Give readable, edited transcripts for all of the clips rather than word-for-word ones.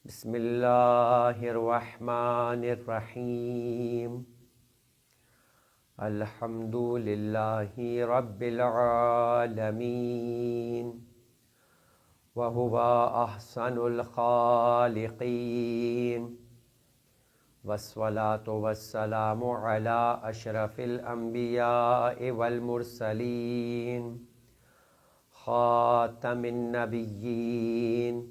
بسم اللہ الرحمن الرحیم الحمد للہ رب العالمین وہو احسن الخالقین والصلاة والسلام علی اشرف الانبیاء والمرسلین خاتم النبیین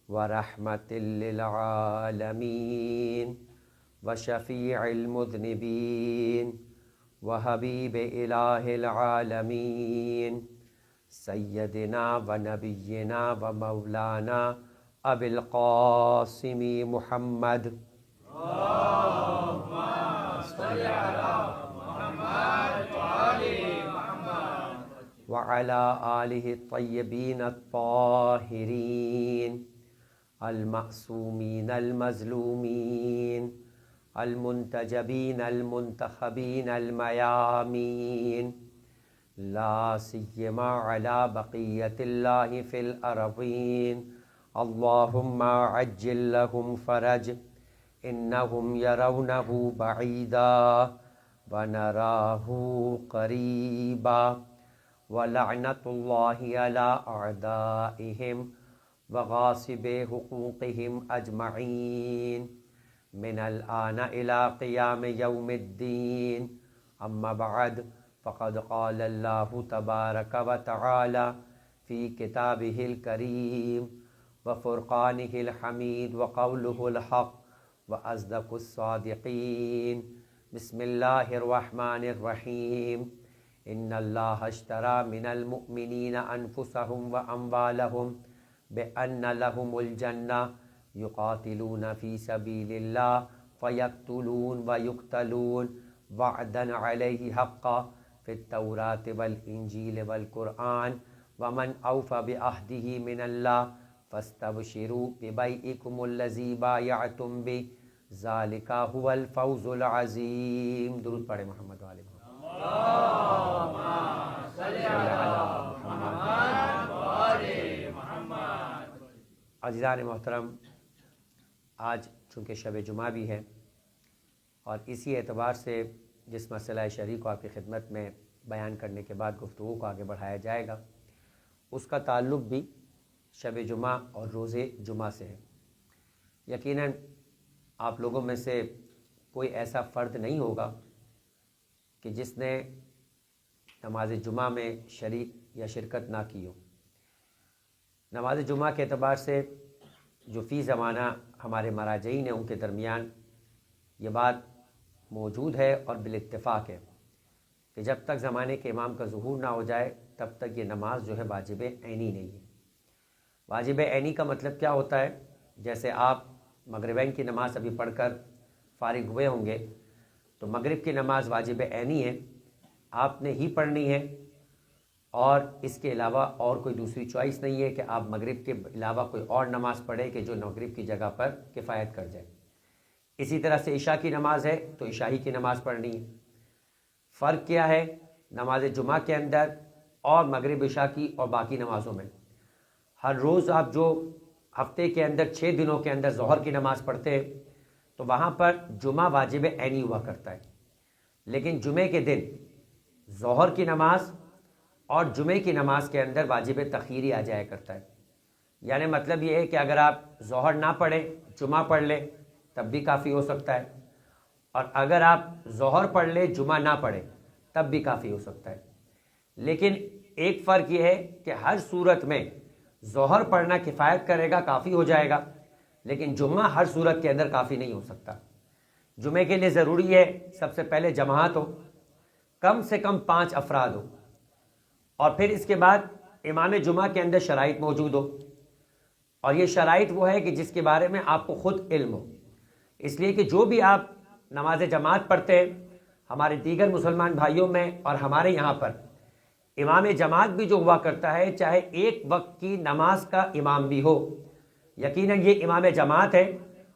ورحمة للعالمين وشفيع المذنبين وحبيب إله العالمين سيدنا ونبينا ومولانا أبي القاسم محمد اللهم صل على محمد وآل محمد وعلى آله الطيبين الطاهرين المعصومین المظلومین المنتجبین المنتخبین المیامین لا سیما علی بقیت اللہ فی الارضین اللہم عجل لهم فرج انہم یرونہ بعیدا ونراہ قریبا ولعنت اللہ علی اعدائہم وغاصب حقوقهم اجمعین من الآن الى قیام یوم الدین اما بعد فقد قال اللہ تبارک وتعالی فی کتابہ الکریم وفرقانہ الحمید وقولہ الحق واصدق الصادقین بسم اللہ الرحمن الرحیم ان اللہ اشتری من المؤمنین انفسهم واموالهم بأن لهم الجنة يقاتلون في سبيل الله فيقتلون ويقتلون وعدا عليه حقا في التوراة والإنجيل والقرآن ومن أوفى بعهده من الله فاستبشروا ببيعكم الذي بايعتم به ذلك هو الفوز العظيم. درود پڑھیں محمد وآل محمد. اللهم صل على محمد وآل محمد. عزیزان محترم، آج چونکہ شب جمعہ بھی ہے اور اسی اعتبار سے جس مسئلہ شرعی کو آپ کی خدمت میں بیان کرنے کے بعد گفتگو کو آگے بڑھایا جائے گا، اس کا تعلق بھی شب جمعہ اور روز جمعہ سے ہے. یقیناً آپ لوگوں میں سے کوئی ایسا فرد نہیں ہوگا کہ جس نے نماز جمعہ میں شریک یا شرکت نہ کی ہو. نماز جمعہ کے اعتبار سے جو فی زمانہ ہمارے مراجعین ہیں ان کے درمیان یہ بات موجود ہے اور بالاتفاق ہے کہ جب تک زمانے کے امام کا ظہور نہ ہو جائے تب تک یہ نماز جو ہے واجب عینی نہیں ہے. واجب عینی کا مطلب کیا ہوتا ہے؟ جیسے آپ مغربین کی نماز ابھی پڑھ کر فارغ ہوئے ہوں گے تو مغرب کی نماز واجب عینی ہے، آپ نے ہی پڑھنی ہے اور اس کے علاوہ اور کوئی دوسری چوائس نہیں ہے کہ آپ مغرب کے علاوہ کوئی اور نماز پڑھیں کہ جو مغرب کی جگہ پر کفایت کر جائے. اسی طرح سے عشاء کی نماز ہے تو عشاء ہی کی نماز پڑھنی ہے. فرق کیا ہے نماز جمعہ کے اندر اور مغرب عشاء کی اور باقی نمازوں میں؟ ہر روز آپ جو ہفتے کے اندر 6 دنوں کے اندر ظہر کی نماز پڑھتے ہیں تو وہاں پر جمعہ واجب عینی ہوا کرتا ہے، لیکن جمعے کے دن ظہر کی نماز اور جمعے کی نماز کے اندر واجب تخیری آ جایا کرتا ہے. یعنی مطلب یہ ہے کہ اگر آپ ظہر نہ پڑھیں جمعہ پڑھ لیں تب بھی کافی ہو سکتا ہے، اور اگر آپ ظہر پڑھ لیں جمعہ نہ پڑھیں تب بھی کافی ہو سکتا ہے. لیکن ایک فرق یہ ہے کہ ہر صورت میں ظہر پڑھنا کفایت کرے گا، کافی ہو جائے گا، لیکن جمعہ ہر صورت کے اندر کافی نہیں ہو سکتا. جمعے کے لیے ضروری ہے سب سے پہلے جماعت ہو، کم سے کم 5 افراد ہو، اور پھر اس کے بعد امام جمعہ کے اندر شرائط موجود ہو، اور یہ شرائط وہ ہے کہ جس کے بارے میں آپ کو خود علم ہو. اس لیے کہ جو بھی آپ نماز جماعت پڑھتے ہیں ہمارے دیگر مسلمان بھائیوں میں اور ہمارے یہاں پر امام جماعت بھی جو ہوا کرتا ہے چاہے ایک وقت کی نماز کا امام بھی ہو، یقیناً یہ امام جماعت ہے،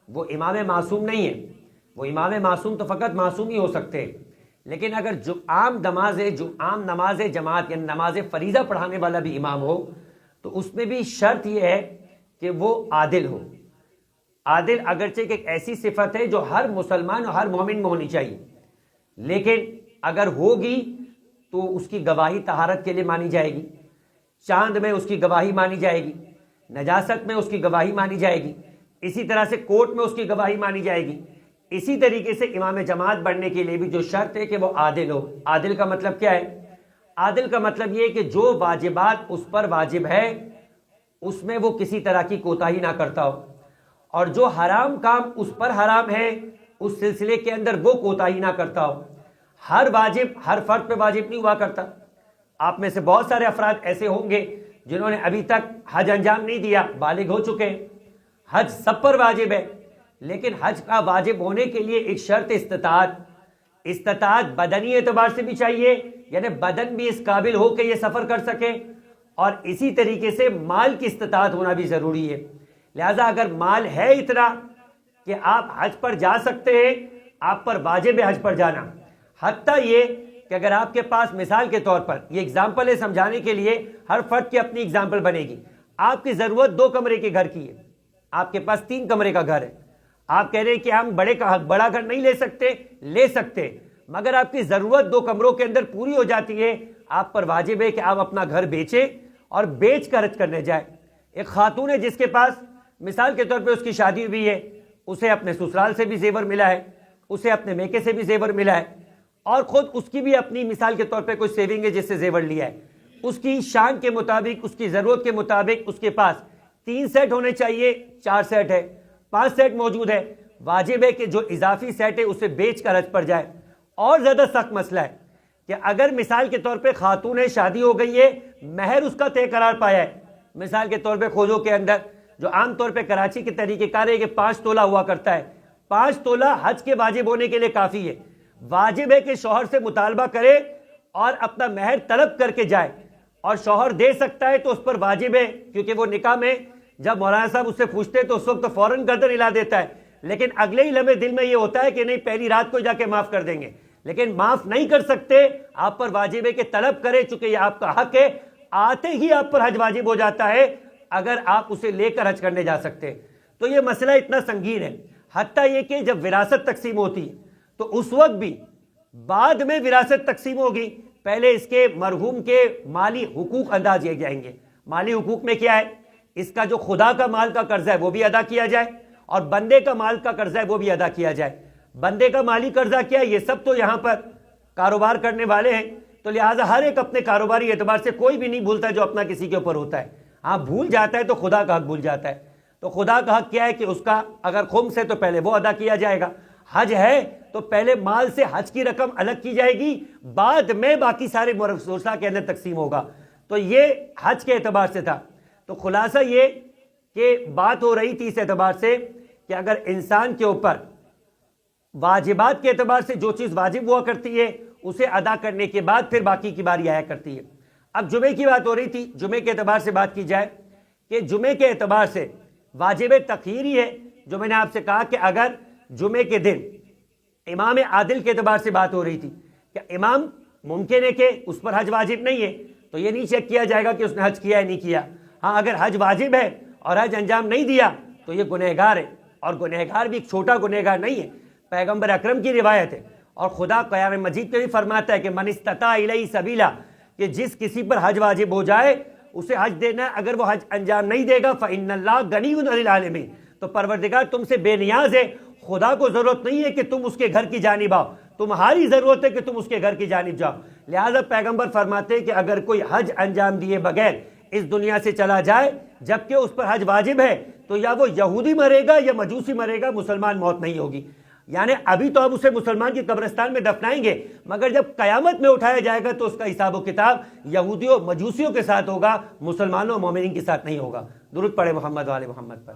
وہ امام معصوم نہیں ہے. وہ امام معصوم تو فقط معصوم ہی ہو سکتے ہیں، لیکن اگر جو عام نماز جماعت یعنی نماز فریضہ پڑھانے والا بھی امام ہو تو اس میں بھی شرط یہ ہے کہ وہ عادل ہو. عادل اگرچہ کہ ایک ایسی صفت ہے جو ہر مسلمان اور ہر مومن میں ہونی چاہیے، لیکن اگر ہوگی تو اس کی گواہی طہارت کے لیے مانی جائے گی، چاند میں اس کی گواہی مانی جائے گی، نجاست میں اس کی گواہی مانی جائے گی، اسی طرح سے کورٹ میں اس کی گواہی مانی جائے گی۔ اسی طریقے سے امام جماعت بننے کے لیے بھی جو شرط ہے کہ وہ عادل ہو۔ عادل کا مطلب کیا ہے؟ عادل کا مطلب یہ ہے کہ جو واجبات اس پر واجب ہے اس میں وہ کسی طرح کی کوتاہی نہ کرتا ہو، اور جو حرام کام اس پر حرام ہے اس سلسلے کے اندر وہ کوتاہی نہ کرتا ہو۔ ہر واجب ہر فرد پہ واجب نہیں ہوا کرتا۔ آپ میں سے بہت سارے افراد ایسے ہوں گے جنہوں نے ابھی تک حج انجام نہیں دیا، بالغ ہو چکے ہیں، حج سب پر واجب ہے، لیکن حج کا واجب ہونے کے لیے ایک شرط استطاعت بدنی اعتبار سے بھی چاہیے، یعنی بدن بھی اس قابل ہو کہ یہ سفر کر سکے، اور اسی طریقے سے مال کی استطاعت ہونا بھی ضروری ہے۔ لہذا اگر مال ہے اتنا کہ آپ حج پر جا سکتے ہیں، آپ پر واجب ہے حج پر جانا۔ حتیٰ یہ کہ اگر آپ کے پاس مثال کے طور پر، یہ اگزامپل ہے سمجھانے کے لیے، ہر فرد کی اپنی اگزامپل بنے گی، آپ کی ضرورت 2 کمرے کے گھر کی ہے، آپ کے پاس 3 کمرے کا گھر ہے، آپ کہہ رہے ہیں کہ ہم بڑا گھر نہیں لے سکتے، مگر آپ کی ضرورت 2 کمروں کے اندر پوری ہو جاتی ہے، آپ پر واجب ہے کہ آپ اپنا گھر بیچیں اور بیچ کر حج کرنے جائیں۔ ایک خاتون ہے جس کے پاس مثال کے طور پہ اس کی شادی ہوئی ہے، اسے اپنے سسرال سے بھی زیور ملا ہے، اسے اپنے میکے سے بھی زیور ملا ہے، اور خود اس کی بھی اپنی مثال کے طور پہ کوئی سیونگ ہے جس سے زیور لیا ہے، اس کی شان کے مطابق، اس کی ضرورت کے مطابق اس کے پاس 3 سیٹ ہونے چاہیے، 4 سیٹ ہے، 5 سیٹ موجود ہے، واجب ہے کہ جو اضافی سیٹ ہے اسے بیچ کر حج پر جائے۔ اور زیادہ سخت مسئلہ ہے کہ اگر مثال کے طور پہ خاتون ہے، شادی ہو گئی ہے، مہر اس کا طے قرار پایا ہے، مثال کے طور پہ کھوجوں کے اندر جو عام طور پہ کراچی کے طریقہ کار ہے کہ 5 تولہ ہوا کرتا ہے، 5 تولہ حج کے واجب ہونے کے لیے کافی ہے۔ واجب ہے کہ شوہر سے مطالبہ کرے اور اپنا مہر طلب کر کے جائے، اور شوہر دے سکتا ہے تو اس پر واجب ہے، کیونکہ وہ نکاح میں جب مولانا صاحب اس سے پوچھتے تو اس وقت تو فوراً گردن ہلا دیتا ہے، لیکن اگلے ہی لمحے دل میں یہ ہوتا ہے کہ نہیں پہلی رات کو جا کے معاف کر دیں گے، لیکن معاف نہیں کر سکتے، آپ پر واجب ہے کہ طلب کرے، چونکہ یہ آپ کا حق ہے، آتے ہی آپ پر حج واجب ہو جاتا ہے اگر آپ اسے لے کر حج کرنے جا سکتے۔ تو یہ مسئلہ اتنا سنگین ہے، حتیٰ یہ کہ جب وراثت تقسیم ہوتی ہے تو اس وقت بھی بعد میں وراثت تقسیم ہوگی، پہلے اس کے مرحوم کے مالی حقوق ادا کیے جائیں گے۔ مالی حقوق میں کیا ہے؟ اس کا جو خدا کا مال کا قرضہ ہے وہ بھی ادا کیا جائے، اور بندے کا مال کا قرضہ ہے وہ بھی ادا کیا جائے۔ بندے کا مالی قرضہ کیا ہے؟ یہ سب تو یہاں پر کاروبار کرنے والے ہیں، تو لہٰذا ہر ایک اپنے کاروباری اعتبار سے کوئی بھی نہیں بھولتا جو اپنا کسی کے اوپر ہوتا ہے، ہاں بھول جاتا ہے تو خدا کا حق بھول جاتا ہے۔ تو خدا کا حق کیا ہے کہ اس کا اگر خمس ہے تو پہلے وہ ادا کیا جائے گا، حج ہے تو پہلے مال سے حج کی رقم الگ کی جائے گی، بعد میں باقی سارے مرثوثہ کے اندر تقسیم ہوگا۔ تو یہ حج کے اعتبار سے تھا۔ تو خلاصہ یہ کہ بات ہو رہی تھی اس اعتبار سے کہ اگر انسان کے اوپر واجبات کے اعتبار سے جو چیز واجب ہوا کرتی ہے اسے ادا کرنے کے بعد پھر باقی کی باری آیا کرتی ہے۔ اب جمعے کی بات ہو رہی تھی، جمعے کے اعتبار سے بات کی جائے کہ جمعے کے اعتبار سے واجب تخیر ہی ہے، جو میں نے آپ سے کہا کہ اگر جمعے کے دن امام عادل کے اعتبار سے بات ہو رہی تھی کہ امام ممکن ہے کہ اس پر حج واجب نہیں ہے تو یہ نہیں چیک کیا جائے گا کہ اس نے حج کیا ہے نہیں کیا، ہاں اگر حج واجب ہے اور حج انجام نہیں دیا تو یہ گنہگار ہے، اور گنہگار بھی ایک چھوٹا گنہگار نہیں ہے، پیغمبر اکرم کی روایت ہے، اور خدا قرآن مجید میں بھی فرماتا ہے کہ من استطاع الیہ سبیلا، کہ جس کسی پر حج واجب ہو جائے اسے حج دینا ہے، اگر وہ حج انجام نہیں دے گا فإن اللہ غنی عن العالمین، تو پروردگار تم سے بے نیاز ہے، خدا کو ضرورت نہیں ہے کہ تم اس کے گھر کی جانب آؤ، تمہاری ضرورت ہے کہ تم اس کے گھر کی جانب جاؤ۔ لہذا پیغمبر فرماتے ہیں کہ اگر کوئی حج انجام دیے بغیر اس دنیا سے چلا جائے جبکہ اس پر حج واجب ہے تو یا وہ یہودی مرے گا یا مجوسی مرے گا، مسلمان موت نہیں ہوگی۔ یعنی ابھی تو آپ اسے مسلمان کی قبرستان میں دفنائیں گے، مگر جب قیامت میں اٹھایا جائے گا تو اس کا حساب و کتاب یہودیوں مجوسیوں کے ساتھ ہوگا، مسلمانوں اور مومنین کے ساتھ نہیں ہوگا۔ درود پڑھے محمد و آل محمد پر۔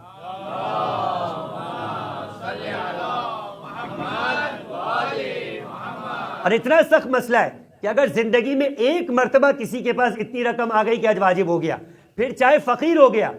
اور اتنا سخت مسئلہ ہے کہ اگر زندگی میں ایک مرتبہ کسی کے پاس اتنی رقم آ گئی کہ حج واجب ہو گیا، پھر چاہے فقیر ہو گیا،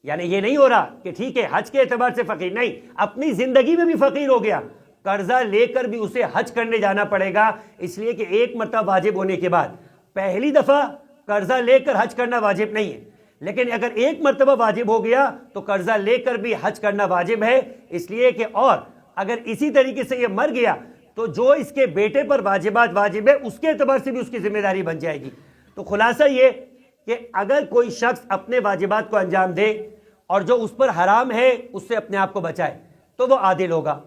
یعنی یہ نہیں ہو رہا کہ ٹھیک ہے حج کے اعتبار سے فقیر نہیں، اپنی زندگی میں بھی فقیر ہو گیا، قرضہ لے کر بھی اسے حج کرنے جانا پڑے گا، اس لیے کہ ایک مرتبہ واجب ہونے کے بعد پہلی دفعہ قرضہ لے کر حج کرنا واجب نہیں ہے، لیکن اگر ایک مرتبہ واجب ہو گیا تو قرضہ لے کر بھی حج کرنا واجب ہے، اس لیے کہ اور اگر اسی طریقے سے یہ مر گیا تو جو اس کے بیٹے پر واجبات واجب ہے اس کے اعتبار سے بھی اس کی ذمہ داری بن جائے گی۔ تو خلاصہ یہ کہ اگر کوئی شخص اپنے واجبات کو انجام دے اور جو اس پر حرام ہے اس سے اپنے آپ کو بچائے تو وہ عادل ہوگا۔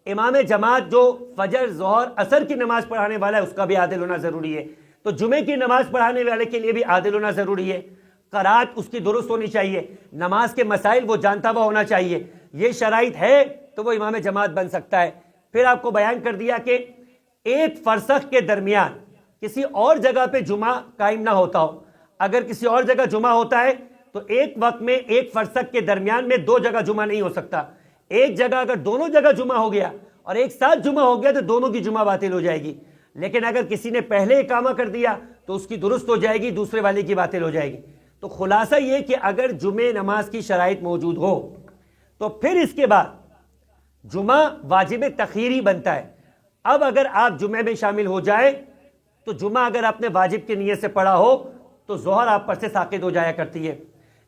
امام جماعت جو فجر، ظہر، عصر کی نماز پڑھانے والا ہے اس کا بھی عادل ہونا ضروری ہے، تو جمعے کی نماز پڑھانے والے کے لیے بھی عادل ہونا ضروری ہے۔ قرات اس کی درست ہونی چاہیے، نماز کے مسائل وہ جانتا ہوا ہونا چاہیے۔ یہ شرائط ہے تو وہ امام جماعت بن سکتا ہے۔ پھر آپ کو بیان کر دیا کہ ایک فرسخ کے درمیان کسی اور جگہ پہ جمعہ قائم نہ ہوتا ہو۔ اگر کسی اور جگہ جمعہ ہوتا ہے تو ایک وقت میں ایک فرسخ کے درمیان میں دو جگہ جمعہ نہیں ہو سکتا۔ ایک جگہ اگر دونوں جگہ جمعہ ہو گیا اور ایک ساتھ جمعہ ہو گیا تو دونوں کی جمعہ باطل ہو جائے گی۔ لیکن اگر کسی نے پہلے اقامہ کر دیا تو اس کی درست ہو جائے گی، دوسرے والے کی باطل ہو جائے گی۔ تو خلاصہ یہ کہ اگر جمعہ نماز کی شرائط موجود ہو تو پھر اس کے بعد جمعہ واجب تخیری بنتا ہے۔ اب اگر آپ جمعہ میں شامل ہو جائے تو جمعہ اگر آپ نے واجب کی نیت سے پڑھا ہو تو ظہر آپ پر سے ساقط ہو جایا کرتی ہے۔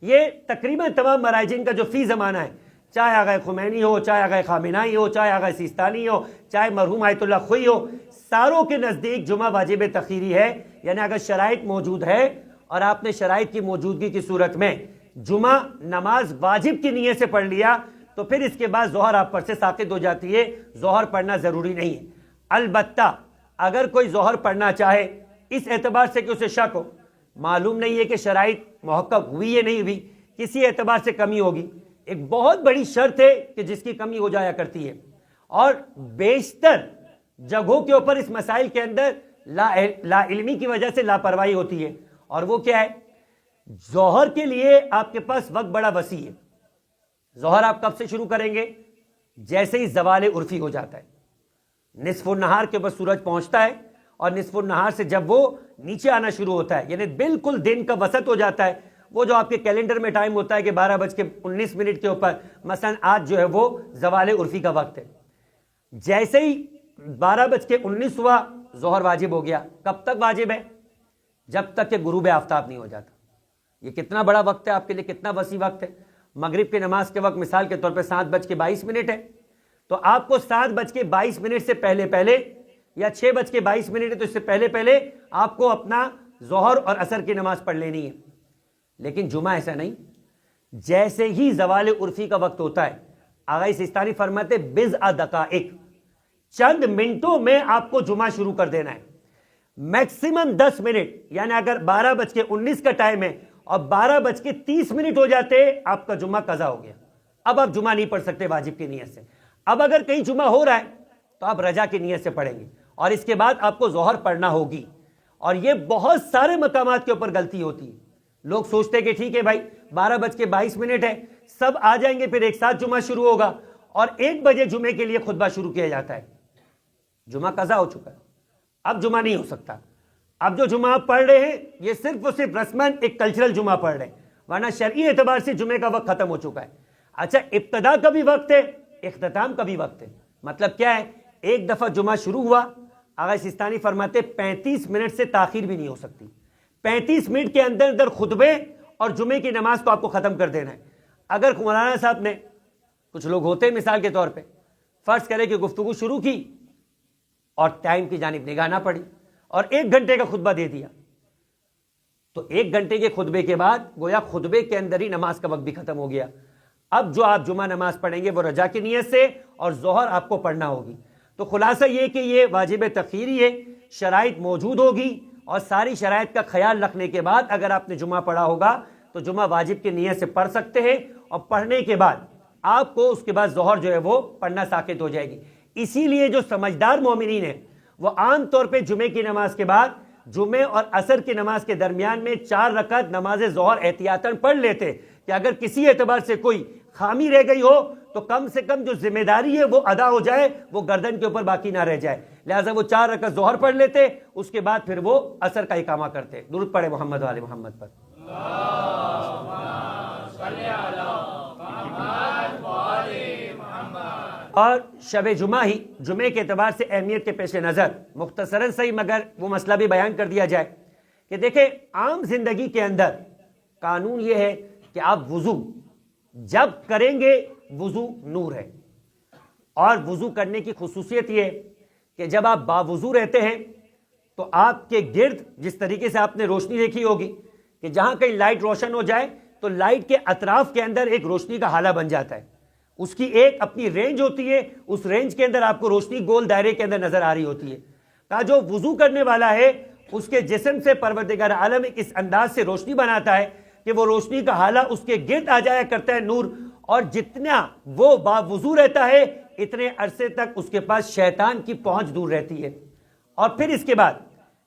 یہ تقریباً تمام مراجعین کا جو فی زمانہ ہے، چاہے آغا خمینی ہو، چاہے آغا خامنائی ہو، چاہے آغا سیستانی ہو، چاہے مرحوم آیت اللہ خوئی ہو، ساروں کے نزدیک جمعہ واجب تخیری ہے۔ یعنی اگر شرائط موجود ہے اور آپ نے شرائط کی موجودگی کی صورت میں جمعہ نماز واجب کی نیت سے پڑھ لیا تو پھر اس کے بعد ظہر آپ پر سے ساقط ہو جاتی ہے، ظہر پڑھنا ضروری نہیں ہے۔ البتہ اگر کوئی ظہر پڑھنا چاہے اس اعتبار سے کہ اسے شک ہو، معلوم نہیں ہے کہ شرائط محقق ہوئی یا نہیں ہوئی، کسی اعتبار سے کمی ہوگی، ایک بہت بڑی شرط ہے کہ جس کی کمی ہو جایا کرتی ہے، اور بیشتر جگہوں کے اوپر اس مسائل کے اندر لا علمی کی وجہ سے لاپرواہی ہوتی ہے، اور وہ کیا ہے؟ ظہر کے لیے آپ کے پاس وقت بڑا وسیع ہے۔ ظہر آپ کب سے شروع کریں گے؟ جیسے ہی زوال عرفی ہو جاتا ہے، نصف النہار کے اوپر سورج پہنچتا ہے، اور نصف النہار سے جب وہ نیچے آنا شروع ہوتا ہے یعنی بالکل دن کا وسط ہو جاتا ہے، وہ جو آپ کے کیلنڈر میں ٹائم ہوتا ہے کہ 12:19 کے اوپر، مثلا آج جو ہے وہ زوال عرفی کا وقت ہے، جیسے ہی 12:19 ہوا ظہر واجب ہو گیا۔ کب تک واجب ہے؟ جب تک کہ غروب آفتاب نہیں ہو جاتا۔ یہ کتنا بڑا وقت ہے آپ کے لیے، کتنا وسیع وقت ہے۔ مغرب کی نماز کے وقت مثال کے طور پہ 7:22 ہے، تو آپ کو 7:22 سے پہلے پہلے، یا 6:22 ہے تو اس سے پہلے پہلے آپ کو اپنا ظہر اور عصر کی نماز پڑھ لینی ہے۔ لیکن جمعہ ایسا نہیں، جیسے ہی زوال عرفی کا وقت ہوتا ہے، آغا سیستانی فرماتے بضع دقائق، چند منٹوں میں آپ کو جمعہ شروع کر دینا ہے۔ میکسیمم 10 منٹ، یعنی اگر 12:19 کا ٹائم ہے اور 12:30 ہو جاتے آپ کا جمعہ قضا ہو گیا۔ اب آپ جمعہ نہیں پڑھ سکتے واجب کی نیت سے۔ اب اگر کہیں جمعہ ہو رہا ہے تو آپ رجا کی نیت سے پڑھیں گے، اور اس کے بعد آپ کو ظہر پڑھنا ہوگی۔ اور یہ بہت سارے مقامات کے اوپر غلطی ہوتی ہے۔ لوگ سوچتے کہ ٹھیک ہے بھائی 12:22 ہے، سب آ جائیں گے، پھر ایک ساتھ جمعہ شروع ہوگا، اور 1 بجے جمعے کے لیے خطبہ شروع کیا جاتا ہے۔ جمعہ قضا ہو چکا ہے، اب جمعہ نہیں ہو سکتا۔ اب جو جمعہ آپ پڑھ رہے ہیں یہ صرف اور صرف رسماً ایک کلچرل جمعہ پڑھ رہے ہیں، ورنہ شرعی اعتبار سے جمعے کا وقت ختم ہو چکا ہے۔ اچھا، ابتدا کا بھی وقت ہے، اختتام کا بھی وقت ہے۔ مطلب کیا ہے؟ ایک دفعہ جمعہ شروع ہوا، آغا سیستانی فرماتے 35 منٹ سے تاخیر بھی نہیں ہو سکتی۔ 35 منٹ کے اندر اندر خطبے اور جمعے کی نماز کو آپ کو ختم کر دینا ہے۔ اگر مولانا صاحب نے، کچھ لوگ ہوتے ہیں مثال کے طور پہ، فرض کرے کہ گفتگو شروع کی اور ٹائم کی جانب نگاہ نہ پڑی اور 1 گھنٹے کا خطبہ دے دیا، تو 1 گھنٹے کے خطبے کے بعد گویا خطبے کے اندر ہی نماز کا وقت بھی ختم ہو گیا۔ اب جو آپ جمعہ نماز پڑھیں گے وہ رجا کی نیت سے، اور ظہر آپ کو پڑھنا ہوگی۔ تو خلاصہ یہ کہ یہ واجب تخیری ہے، شرائط موجود ہوگی، اور ساری شرائط کا خیال رکھنے کے بعد اگر آپ نے جمعہ پڑھا ہوگا تو جمعہ واجب کی نیت سے پڑھ سکتے ہیں، اور پڑھنے کے بعد آپ کو اس کے بعد ظہر جو ہے وہ پڑھنا ساقط ہو جائے گی۔ اسی لیے جو سمجھدار مومنین ہیں وہ عام طور پہ جمعے کی نماز کے بعد جمعے اور عصر کی نماز کے درمیان میں 4 رکعت نماز ظہر احتیاطاً پڑھ لیتے کہ اگر کسی اعتبار سے کوئی خامی رہ گئی ہو تو کم سے کم جو ذمہ داری ہے وہ ادا ہو جائے، وہ گردن کے اوپر باقی نہ رہ جائے۔ لہٰذا وہ 4 رکعت ظہر پڑھ لیتے، اس کے بعد پھر وہ عصر کا اقامہ کرتے۔ درود پڑھے محمد و آل محمد پر۔ اور شب جمعہ ہی جمعے کے اعتبار سے اہمیت کے پیش نظر مختصراً صحیح مگر وہ مسئلہ بھی بیان کر دیا جائے کہ دیکھیں عام زندگی کے اندر قانون یہ ہے کہ آپ وضو جب کریں گے وضو نور ہے، اور وضو کرنے کی خصوصیت یہ ہے کہ جب آپ باوضو رہتے ہیں تو آپ کے گرد جس طریقے سے آپ نے روشنی دیکھی ہوگی کہ جہاں کہیں لائٹ روشن ہو جائے تو لائٹ کے اطراف کے اندر ایک روشنی کا حالہ بن جاتا ہے، اس کی ایک اپنی رینج ہوتی ہے، اس رینج کے اندر آپ کو روشنی گول دائرے کے اندر نظر آ رہی ہوتی ہے۔ کہا جو وضو کرنے والا ہے اس کے جسم سے پروردگار عالم اس انداز سے روشنی بناتا ہے کہ وہ روشنی کا حالہ اس کے گرد آ جایا کرتا ہے نور، اور جتنا وہ باوضو رہتا ہے اتنے عرصے تک اس کے پاس شیطان کی پہنچ دور رہتی ہے، اور پھر اس کے بعد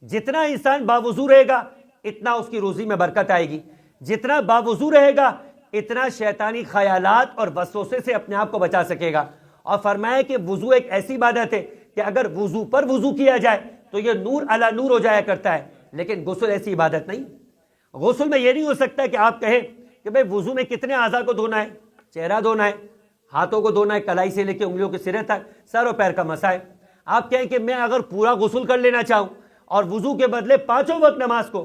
جتنا انسان باوضو رہے گا اتنا اس کی روزی میں برکت آئے گی، جتنا باوضو رہے گا اتنا شیطانی خیالات اور وسوسے سے اپنے آپ کو بچا سکے گا۔ اور فرمایا کہ وضو ایک ایسی عبادت ہے کہ اگر وضو پر وضو کیا جائے تو یہ نور علی نور ہو جایا کرتا ہے، لیکن غسل ایسی عبادت نہیں۔ غسل میں یہ نہیں ہو سکتا کہ آپ کہیں کہ بھئی وضو میں کتنے اعضاء کو دھونا ہے، چہرہ دھونا ہے، ہاتھوں کو دھونا ہے، کلائی سے لے کے انگلیوں کے سرے تک، سر و پیر کا مسا ہے۔ آپ کہیں کہ میں اگر پورا غسل کر لینا چاہوں اور وضو کے بدلے 5 وقت نماز کو،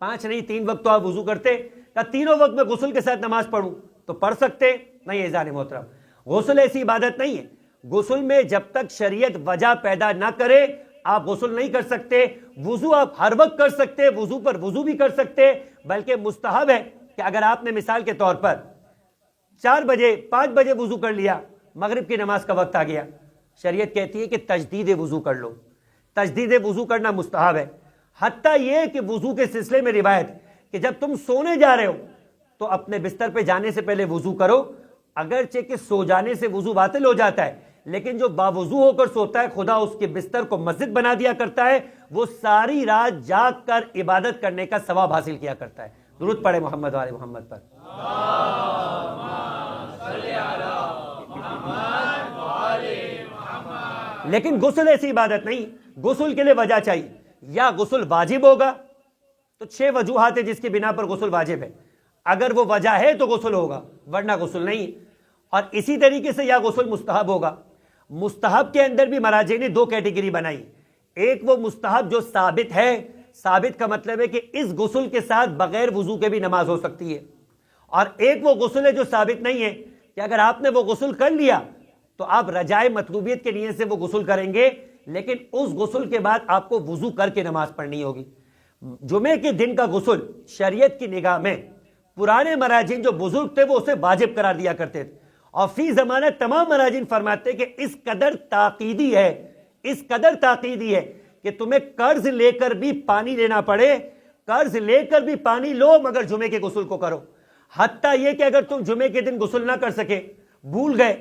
5 نہیں 3 وقت تو آپ وضو کرتے، کہ 3 وقت میں غسل کے ساتھ نماز پڑھوں تو پڑھ سکتے نہیں؟ اذان محترم، غسل ایسی عبادت نہیں ہے۔ غسل میں جب تک شریعت وجہ پیدا نہ کرے آپ غسل نہیں کر سکتے۔ وضو آپ ہر وقت کر سکتے، وضو پر وضو بھی کر سکتے، بلکہ مستحب ہے کہ اگر آپ نے مثال کے طور پر 4 بجے 5 بجے وضو کر لیا، مغرب کی نماز کا وقت آ گیا، شریعت کہتی ہے کہ تجدید وضو کر لو۔ تجدید وضو کرنا مستحب ہے، حتیٰ یہ کہ وضو کے سلسلے میں روایت کہ جب تم سونے جا رہے ہو تو اپنے بستر پہ جانے سے پہلے وضو کرو، اگرچہ کہ سو جانے سے وضو باطل ہو جاتا ہے، لیکن جو باوضو ہو کر سوتا ہے خدا اس کے بستر کو مسجد بنا دیا کرتا ہے، وہ ساری رات جاگ کر عبادت کرنے کا ثواب حاصل کیا کرتا ہے۔ درود پڑھے محمد و آل محمد پر۔ لیکن غسل ایسی عبادت نہیں، غسل کے لیے وجہ چاہیے، یا غسل واجب ہوگا تو 6 وجوہات ہیں جس کی بنا پر غسل واجب ہے، اگر وہ وجہ ہے تو غسل ہوگا ورنہ غسل نہیں۔ اور اسی طریقے سے یا غسل مستحب ہوگا۔ مستحب کے اندر بھی مراجع نے 2 کیٹیگری بنائی، ایک وہ مستحب جو ثابت ہے، ثابت کا مطلب ہے کہ اس غسل کے ساتھ بغیر وضو کے بھی نماز ہو سکتی ہے، اور ایک وہ غسل ہے جو ثابت نہیں ہے کہ اگر آپ نے وہ غسل کر لیا تو آپ رجائے مطلوبیت کے نیت سے وہ غسل کریں گے، لیکن اس غسل کے بعد آپ کو وضو کر کے نماز پڑھنی ہوگی۔ جمعے کے دن کا غسل شریعت کی نگاہ میں پرانے مراجعین جو بزرگ تھے وہ اسے واجب قرار دیا کرتے تھے، اور فی زمانہ تمام مراجعین فرماتے کہ اس قدر تاکیدی ہے، اس قدر تاکیدی ہے کہ تمہیں قرض لے کر بھی پانی لینا پڑے، قرض لے کر بھی پانی لو مگر جمعے کے غسل کو کرو۔ حتیٰ یہ کہ اگر تم جمعے کے دن غسل نہ کر سکے، بھول گئے،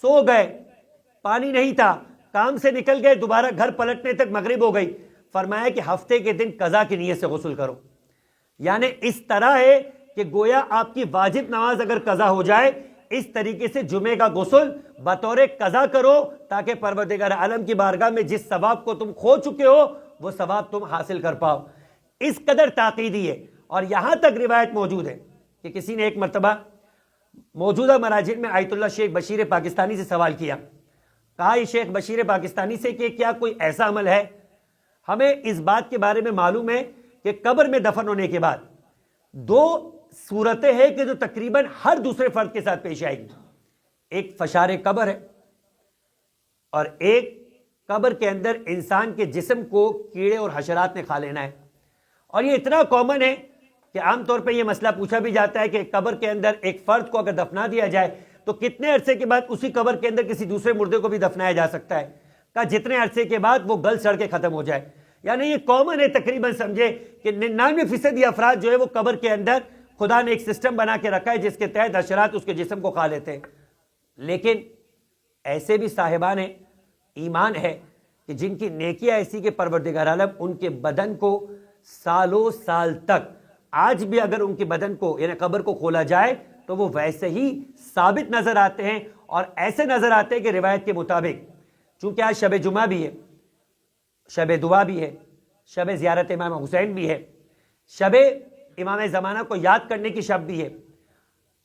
سو گئے، پانی نہیں تھا، کام سے نکل گئے، دوبارہ گھر پلٹنے تک مغرب ہو گئی، فرمایا کہ ہفتے کے دن قضا کی نیت سے غسل کرو۔ یعنی اس طرح ہے کہ گویا آپ کی واجب نماز اگر قضا ہو جائے، اس طریقے سے جمعے کا غسل بطور قضا کرو تاکہ پروردگار عالم کی بارگاہ میں جس ثواب کو تم کھو چکے ہو وہ ثواب تم حاصل کر پاؤ۔ اس قدر تاکیدی ہے، اور یہاں تک روایت موجود ہے کہ کسی نے ایک مرتبہ موجودہ مراجع میں آیت اللہ شیخ بشیر پاکستانی سے سوال کیا، کہا یہ شیخ بشیر پاکستانی سے کہ کیا کوئی ایسا عمل ہے، ہمیں اس بات کے بارے میں معلوم ہے کہ قبر میں دفن ہونے کے بعد 2 صورتیں ہیں کہ جو تقریباً ہر دوسرے فرد کے ساتھ پیش آئے گی، ایک فشار قبر ہے، اور ایک قبر کے اندر انسان کے جسم کو کیڑے اور حشرات نے کھا لینا ہے۔ اور یہ اتنا کامن ہے کہ عام طور پہ یہ مسئلہ پوچھا بھی جاتا ہے کہ قبر کے اندر ایک فرد کو اگر دفنا دیا جائے تو کتنے عرصے کے بعد اسی قبر کے اندر کسی دوسرے مردے کو بھی دفنایا جا سکتا ہے، کہ جتنے عرصے کے بعد وہ گل سڑ کے ختم ہو جائے۔ یعنی یہ کامن ہے، تقریباً سمجھے کہ 99% افراد جو ہے وہ قبر کے اندر خدا نے ایک سسٹم بنا کے رکھا ہے جس کے تحت حشرات اس کے جسم کو کھا لیتے ہیں۔ لیکن ایسے بھی صاحبان ایمان ہے کہ جن کی نیکیاں ایسی کہ پروردگار عالم ان کے بدن کو سالوں سال تک، آج بھی اگر ان کے بدن کو یعنی قبر کو کھولا جائے تو وہ ویسے ہی ثابت نظر آتے ہیں، اور ایسے نظر آتے ہیں کہ روایت کے مطابق چونکہ آج شب جمعہ بھی ہے، شب دعا بھی ہے، شب زیارت امام حسین بھی ہے، شب امام زمانہ کو یاد کرنے کی شب بھی ہے،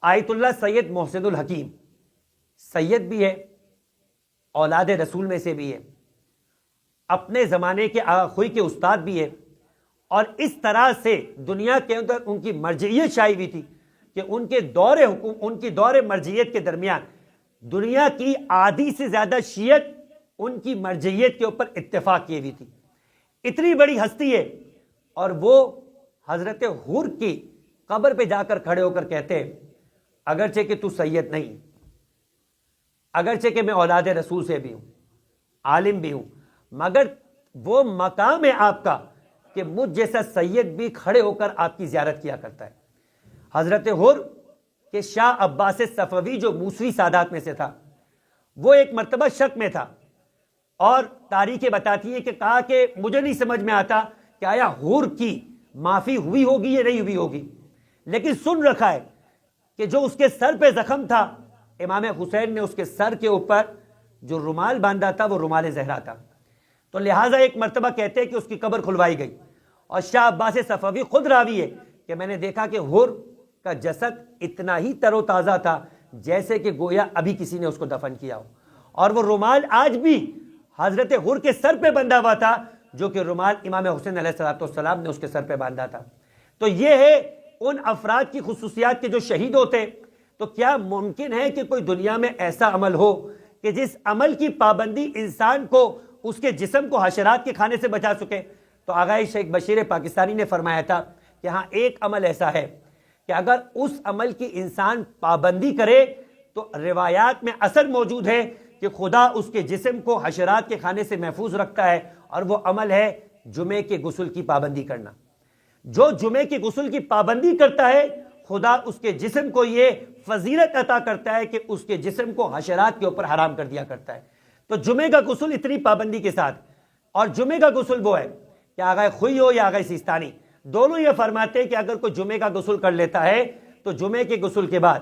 آیت اللہ سید محسن الحکیم سید بھی ہے، اولاد رسول میں سے بھی ہے، اپنے زمانے کے آخوئی کے استاد بھی ہے، اور اس طرح سے دنیا کے اندر ان کی مرجعیت شائع ہوئی تھی کہ ان کے دور حکومت، ان کی دور مرجعیت کے درمیان دنیا کی آدھی سے زیادہ شیعت ان کی مرجعیت کے اوپر اتفاق کی ہوئی تھی. اتنی بڑی ہستی ہے، اور وہ حضرت حور کی قبر پہ جا کر کھڑے ہو کر کہتے ہیں اگرچہ کہ تو سید نہیں، اگرچہ کہ میں اولاد رسول سے بھی ہوں، عالم بھی ہوں، مگر وہ مقام ہے آپ کا کہ مجھ جیسا سید بھی کھڑے ہو کر آپ کی زیارت کیا کرتا ہے. حضرت حر کہ شاہ عباس صفوی جو موسوی سادات میں سے تھا، وہ ایک مرتبہ شک میں تھا، اور تاریخیں بتاتی ہے کہ کہا کہ مجھے نہیں سمجھ میں آتا کہ آیا حر کی معافی ہوئی ہوگی یا نہیں ہوئی ہوگی، لیکن سن رکھا ہے کہ جو اس کے سر پہ زخم تھا، امام حسین نے اس کے سر کے اوپر جو رومال باندھا تھا وہ رومال زہرا تھا. تو لہٰذا ایک مرتبہ کہتے ہیں کہ اس کی قبر کھلوائی گئی، اور شاہ عباس صفوی خود راوی ہے کہ میں نے دیکھا کہ حر کا جسد اتنا ہی تر و تازہ تھا جیسے کہ گویا ابھی کسی نے اس کو دفن کیا ہو، اور وہ رومال آج بھی حضرت حر کے سر پہ بندھا ہوا تھا، جو کہ رومال امام حسین علیہ السلام نے اس کے سر پہ باندھا تھا. تو یہ ہے ان افراد کی خصوصیات کے جو شہید ہوتے. تو کیا ممکن ہے کہ کوئی دنیا میں ایسا عمل ہو کہ جس عمل کی پابندی انسان کو اس کے جسم کو حشرات کے کھانے سے بچا سکے؟ تو آغا شیخ بشیر پاکستانی نے فرمایا تھا کہ ہاں ایک عمل ایسا ہے کہ اگر اس عمل کی انسان پابندی کرے تو روایات میں اثر موجود ہے کہ خدا اس کے جسم کو حشرات کے کھانے سے محفوظ رکھتا ہے، اور وہ عمل ہے جمعے کے غسل کی پابندی کرنا. جو جمعے کے غسل کی پابندی کرتا ہے خدا اس کے جسم کو یہ فضیلت عطا کرتا ہے کہ اس کے جسم کو حشرات کے اوپر حرام کر دیا کرتا ہے. تو جمعے کا غسل اتنی پابندی کے ساتھ، اور جمعے کا غسل وہ ہے کہ آغا خوئی ہو یا آغا سیستانی، دونوں یہ فرماتے ہیں کہ اگر کوئی جمعے کا غسل کر لیتا ہے تو جمعے کے غسل کے بعد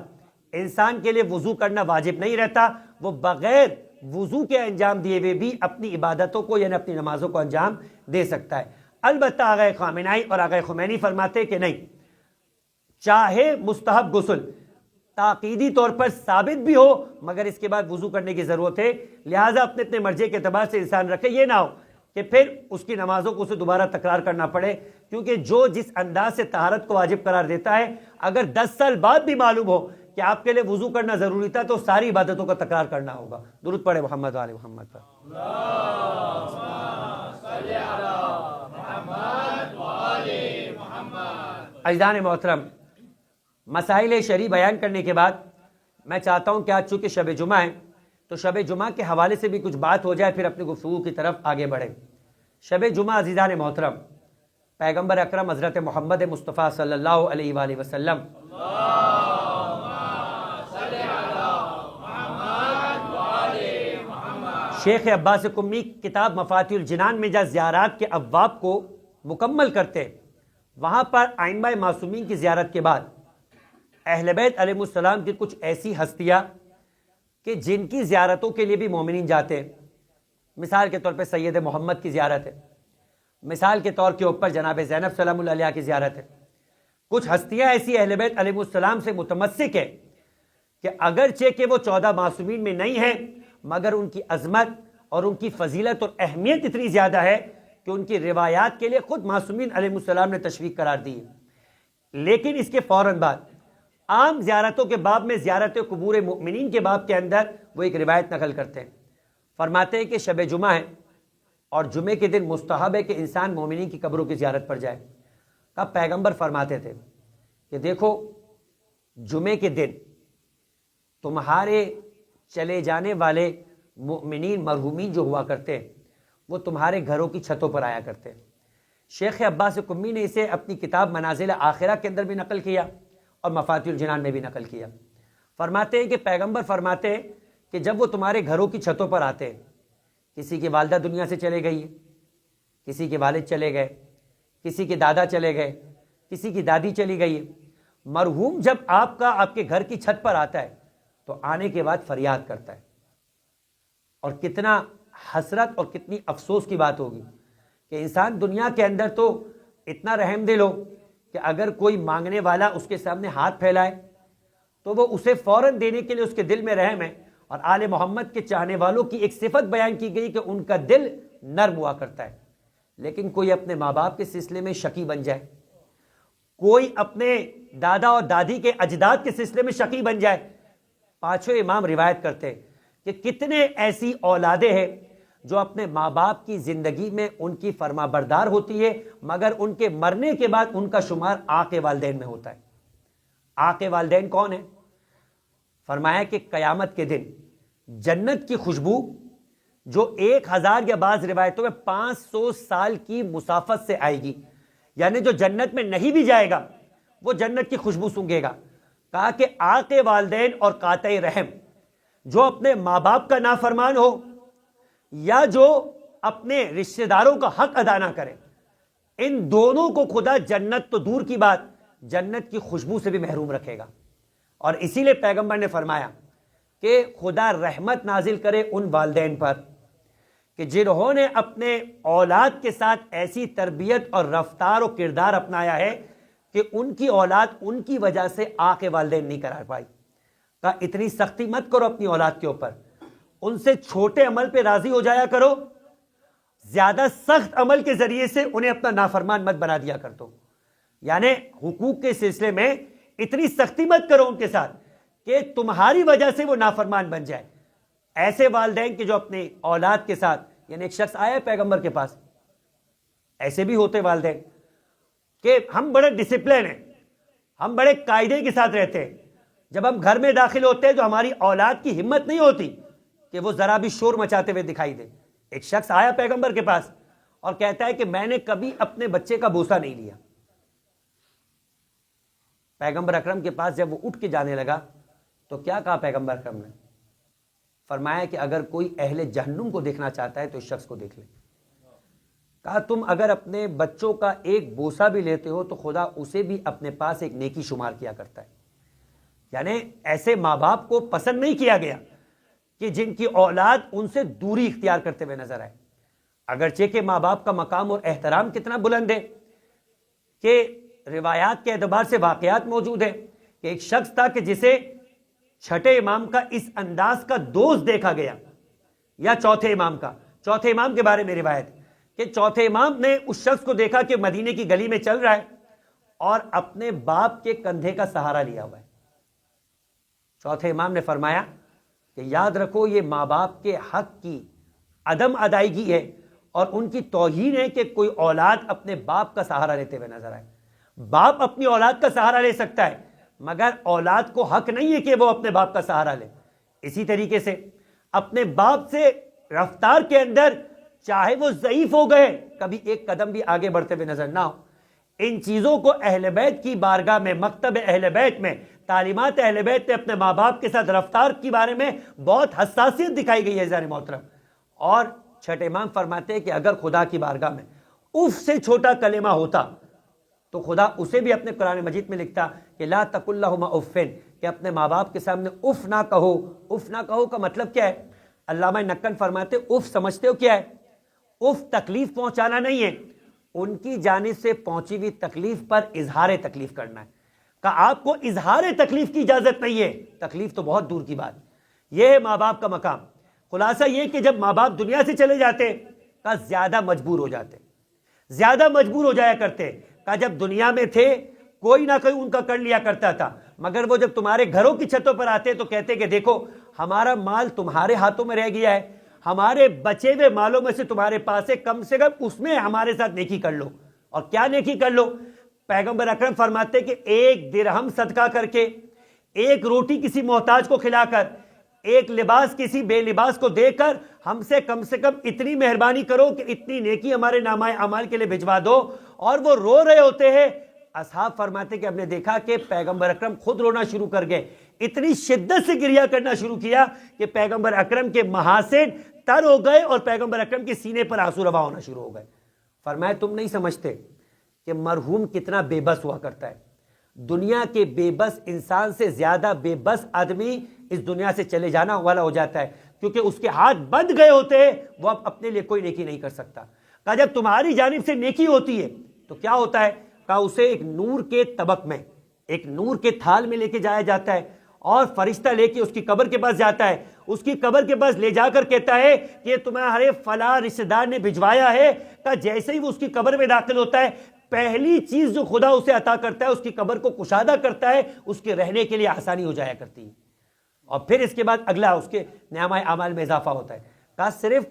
انسان کے لیے وضو کرنا واجب نہیں رہتا، وہ بغیر وضو کے انجام دیے ہوئے بھی اپنی عبادتوں کو یعنی اپنی نمازوں کو انجام دے سکتا ہے. البتہ آغا خامنائی اور آغا خمینی فرماتے کہ نہیں، چاہے مستحب غسل تاکیدی طور پر ثابت بھی ہو مگر اس کے بعد وضو کرنے کی ضرورت ہے، لہٰذا اپنے اپنے مرجع کے اعتبار سے انسان رکھے. یہ نہ ہو کہ پھر اس کی نمازوں کو اسے دوبارہ تکرار کرنا پڑے، کیونکہ جو جس انداز سے طہارت کو واجب قرار دیتا ہے، اگر 10 سال بعد بھی معلوم ہو کہ آپ کے لیے وضو کرنا ضروری تھا تو ساری عبادتوں کا تکرار کرنا ہوگا. درود پڑھے محمد و آل محمد پر. عزیزان محترم، مسائل شرعی بیان کرنے کے بعد میں چاہتا ہوں کہ آج چونکہ شب جمعہ ہے تو شب جمعہ کے حوالے سے بھی کچھ بات ہو جائے، پھر اپنی گفتگو کی طرف آگے بڑھیں. شب جمعہ عزیزان محترم، پیغمبر اکرم حضرت محمد مصطفیٰ صلی اللہ علیہ وآلہ وسلم شیخ عباس قمی کتاب مفاتیح الجنان میں جہاں زیارات کے ابواب کو مکمل کرتے ہیں، وہاں پر ائمہ معصومین کی زیارت کے بعد اہل بیت علیہ السلام کی کچھ ایسی ہستیاں کہ جن کی زیارتوں کے لیے بھی مومنین جاتے ہیں. مثال کے طور پہ سید محمد کی زیارت ہے، مثال کے طور کے اوپر جناب زینب سلام اللہ علیہ کی زیارت ہے. کچھ ہستیاں ایسی اہل بیت علیہ السلام سے متمسک ہے کہ اگرچہ کہ وہ 14 معصومین میں نہیں ہیں مگر ان کی عظمت اور ان کی فضیلت اور اہمیت اتنی زیادہ ہے کہ ان کی روایات کے لیے خود معصومین علیہ السلام نے تشویق قرار دی ہے. لیکن اس کے فوراً بعد عام زیارتوں کے باب میں زیارت قبور مؤمنین کے باب کے اندر وہ ایک روایت نقل کرتے ہیں. فرماتے ہیں کہ شب جمعہ ہے اور جمعے کے دن مستحب ہے کہ انسان مومنین کی قبروں کی زیارت پر جائے. کب پیغمبر فرماتے تھے کہ دیکھو جمعے کے دن تمہارے چلے جانے والے مؤمنین مرحومین جو ہوا کرتے ہیں وہ تمہارے گھروں کی چھتوں پر آیا کرتے ہیں. شیخ عباس قمی نے اسے اپنی کتاب منازل آخرہ کے اندر بھی نقل کیا اور مفاتیح الجنان میں بھی نقل کیا. فرماتے ہیں کہ پیغمبر فرماتے ہیں کہ جب وہ تمہارے گھروں کی چھتوں پر آتے ہیں، کسی کی والدہ دنیا سے چلے گئی ہے، کسی کے والد چلے گئے، کسی کے دادا چلے گئے، کسی کی دادی چلی گئی ہے، مرحوم جب آپ کے گھر کی چھت پر آتا ہے تو آنے کے بعد فریاد کرتا ہے. اور کتنا حسرت اور کتنی افسوس کی بات ہوگی کہ انسان دنیا کے اندر تو اتنا رحم دل ہو کہ اگر کوئی مانگنے والا اس کے سامنے ہاتھ پھیلائے تو وہ اسے فوراً دینے کے لیے اس کے دل میں رحم ہے. اور آل محمد کے چاہنے والوں کی ایک صفت بیان کی گئی کہ ان کا دل نرم ہوا کرتا ہے. لیکن کوئی اپنے ماں باپ کے سلسلے میں شکی بن جائے، کوئی اپنے دادا اور دادی کے اجداد کے سلسلے میں شقی بن جائے. پانچوں امام روایت کرتے کہ کتنے ایسی اولادیں ہیں جو اپنے ماں باپ کی زندگی میں ان کی فرما بردار ہوتی ہے، مگر ان کے مرنے کے بعد ان کا شمار آق والدین میں ہوتا ہے. آق والدین کون ہیں؟ فرمایا کہ قیامت کے دن جنت کی خوشبو جو 1000 یا بعض روایتوں میں 500 سال کی مسافت سے آئے گی، یعنی جو جنت میں نہیں بھی جائے گا وہ جنت کی خوشبو سونگے گا. کہا کہ آق والدین اور قاطع رحم، جو اپنے ماں باپ کا نافرمان ہو یا جو اپنے رشتہ داروں کا حق ادا نہ کرے، ان دونوں کو خدا جنت تو دور کی بات جنت کی خوشبو سے بھی محروم رکھے گا. اور اسی لیے پیغمبر نے فرمایا کہ خدا رحمت نازل کرے ان والدین پر کہ جنہوں نے اپنے اولاد کے ساتھ ایسی تربیت اور رفتار و کردار اپنایا ہے کہ ان کی اولاد ان کی وجہ سے آق والدین نہیں قرار پائی. کہا اتنی سختی مت کرو اپنی اولاد کے اوپر، ان سے چھوٹے عمل پہ راضی ہو جایا کرو، زیادہ سخت عمل کے ذریعے سے انہیں اپنا نافرمان مت بنا دیا کر دو. یعنی حقوق کے سلسلے میں اتنی سختی مت کرو ان کے ساتھ کہ تمہاری وجہ سے وہ نافرمان بن جائے. ایسے والدین کے جو اپنے اولاد کے ساتھ، یعنی ایک شخص آیا پیغمبر کے پاس، ایسے بھی ہوتے والدین کہ ہم بڑے ڈسپلن ہیں، ہم بڑے قاعدے کے ساتھ رہتے ہیں، جب ہم گھر میں داخل ہوتے ہیں تو ہماری اولاد کی ہمت نہیں ہوتی کہ وہ ذرا بھی شور مچاتے ہوئے دکھائی دے. ایک شخص آیا پیغمبر کے پاس اور کہتا ہے کہ میں نے کبھی اپنے بچے کا بوسہ نہیں لیا. پیغمبر اکرم کے پاس جب وہ اٹھ کے جانے لگا تو کیا کہا پیغمبر اکرم نے؟ فرمایا کہ اگر کوئی اہل جہنم کو دیکھنا چاہتا ہے تو اس شخص کو دیکھ لے. کہا تم اگر اپنے بچوں کا ایک بوسہ بھی لیتے ہو تو خدا اسے بھی اپنے پاس ایک نیکی شمار کیا کرتا ہے. یعنی ایسے ماں باپ کو پسند نہیں کیا گیا کہ جن کی اولاد ان سے دوری اختیار کرتے ہوئے نظر آئے. اگرچہ کہ ماں باپ کا مقام اور احترام کتنا بلند ہے کہ روایات کے اعتبار سے واقعات موجود ہیں کہ ایک شخص تھا کہ جسے چھٹے امام کا اس انداز کا دوست دیکھا گیا، یا چوتھے امام کے بارے میں روایت کہ چوتھے امام نے اس شخص کو دیکھا کہ مدینے کی گلی میں چل رہا ہے اور اپنے باپ کے کندھے کا سہارا لیا ہوا ہے. چوتھے امام نے فرمایا کہ یاد رکھو یہ ماں باپ کے حق کی عدم ادائیگی ہے اور ان کی توہین ہے کہ کوئی اولاد اپنے باپ کا سہارا لیتے ہوئے نظر آئے. باپ اپنی اولاد کا سہارا لے سکتا ہے مگر اولاد کو حق نہیں ہے کہ وہ اپنے باپ کا سہارا لے. اسی طریقے سے اپنے باپ سے رفتار کے اندر چاہے وہ ضعیف ہو گئے کبھی ایک قدم بھی آگے بڑھتے ہوئے نظر نہ ہو. ان چیزوں کو اہل بیت کی بارگاہ میں، مکتب اہل بیت میں، تعلیمات اہل بیت میں اپنے ماں باپ کے ساتھ رفتار کے بارے میں بہت حساسیت دکھائی گئی ہے عزیزان محترم. اور چھٹے امام فرماتے ہیں کہ اگر خدا کی بارگاہ میں اف سے چھوٹا کلمہ ہوتا تو خدا اسے بھی اپنے قرآن مجید میں لکھتا کہ لا تقل لہما افن، کہ اپنے ماں باپ کے سامنے اف نہ کہو. اف نہ کہو کا مطلب کیا ہے؟ علامہ نقل فرماتے اف سمجھتے ہو کیا ہے؟ اف تکلیف پہنچانا نہیں ہے، ان کی جانب سے پہنچی ہوئی تکلیف پر اظہار تکلیف کرنا ہے. کہ آپ کو اظہار تکلیف کی اجازت نہیں ہے، تکلیف تو بہت دور کی بات. یہ ہے ماں باپ کا مقام. خلاصہ یہ کہ جب ماں باپ دنیا سے چلے جاتے کا زیادہ مجبور ہو جاتے، زیادہ مجبور ہو جایا کرتے. کہ جب دنیا میں تھے کوئی نہ کوئی ان کا کر لیا کرتا تھا، مگر وہ جب تمہارے گھروں کی چھتوں پر آتے تو کہتے کہ دیکھو ہمارا مال تمہارے ہاتھوں میں رہ گیا ہے، ہمارے بچے ہوئے مالوں میں سے تمہارے پاس ہے، کم سے کم اس میں ہمارے ساتھ نیکی کر لو. اور کیا نیکی کر لو؟ پیغمبر اکرم فرماتے کہ 1 درہم صدقہ کر کے، 1 روٹی کسی محتاج کو کھلا کر، 1 لباس کسی بے لباس کو دے کر ہم سے کم اتنی مہربانی کرو کہ اتنی نیکی ہمارے نامہ اعمال کے لیے بھجوا دو. اور وہ رو رہے ہوتے ہیں. اصحاب فرماتے کہ ہم نے دیکھا کہ پیغمبر اکرم خود رونا شروع کر گئے، اتنی شدت سے گریہ کرنا شروع کیا کہ پیغمبر اکرم کے محاسن تر ہو گئے اور پیغمبر اکرم کے سینے پر آنسو روا ہونا شروع ہو گئے. فرمایا تم نہیں سمجھتے کہ مرحوم کتنا بے بس ہوا کرتا ہے. دنیا کے بے بس انسان سے زیادہ بے بس آدمی اس دنیا سے چلے جانا والا ہو جاتا ہے، کیونکہ اس کے ہاتھ بندھ گئے ہوتے ہیں، وہ اب اپنے لیے کوئی نیکی نہیں کر سکتا. کہا جب تمہاری جانب سے نیکی ہوتی ہے تو کیا ہوتا ہے؟ کہا اسے ایک نور کے طبق میں، ایک نور کے تھال میں لے کے جایا جاتا ہے اور فرشتہ لے کے اس کی قبر کے پاس جاتا ہے. اس کی قبر کے پاس لے جا کر کہتا ہے کہ تمہارے فلاں رشتہ دار نے بھجوایا ہے. کہ جیسے ہی وہ اس کی قبر میں داخل ہوتا ہے پہلی چیز جو خدا اسے عطا کرتا ہے اس کی قبر کو کشادہ کرتا ہے، اس کے رہنے کے لیے آسانی ہو جایا کرتی ہے، اور پھر اس کے بعد اگلا اس کے نعمۂ اعمال میں اضافہ ہوتا ہے۔ کہا صرف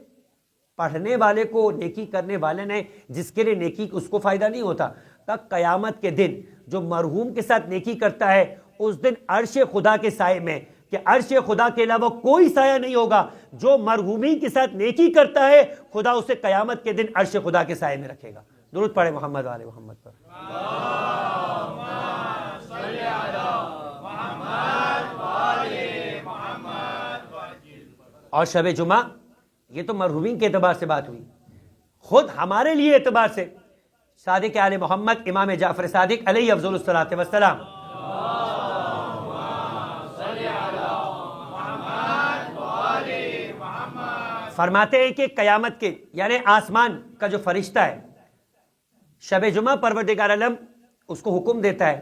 پڑھنے والے کو، نیکی کرنے والے نے جس کے لیے نیکی اس کو فائدہ نہیں ہوتا، کہا قیامت کے دن جو مرحوم کے ساتھ نیکی کرتا ہے اس دن عرش خدا کے سائے میں، کہ عرش خدا کے علاوہ کوئی سایہ نہیں ہوگا، جو مرحومین کے ساتھ نیکی کرتا ہے خدا اسے قیامت کے دن عرش خدا کے سائے میں رکھے گا۔ درود پڑھے محمد والے محمد پر۔ اور شب جمعہ یہ تو مرحومین کے اعتبار سے بات ہوئی، خود ہمارے لیے اعتبار سے صادق آل محمد امام جعفر صادق علیہ افضل الصلاۃ والسلام فرماتے ہیں کہ قیامت کے یعنی آسمان کا جو فرشتہ ہے، شب جمعہ پروردگار عالم اس کو حکم دیتا ہے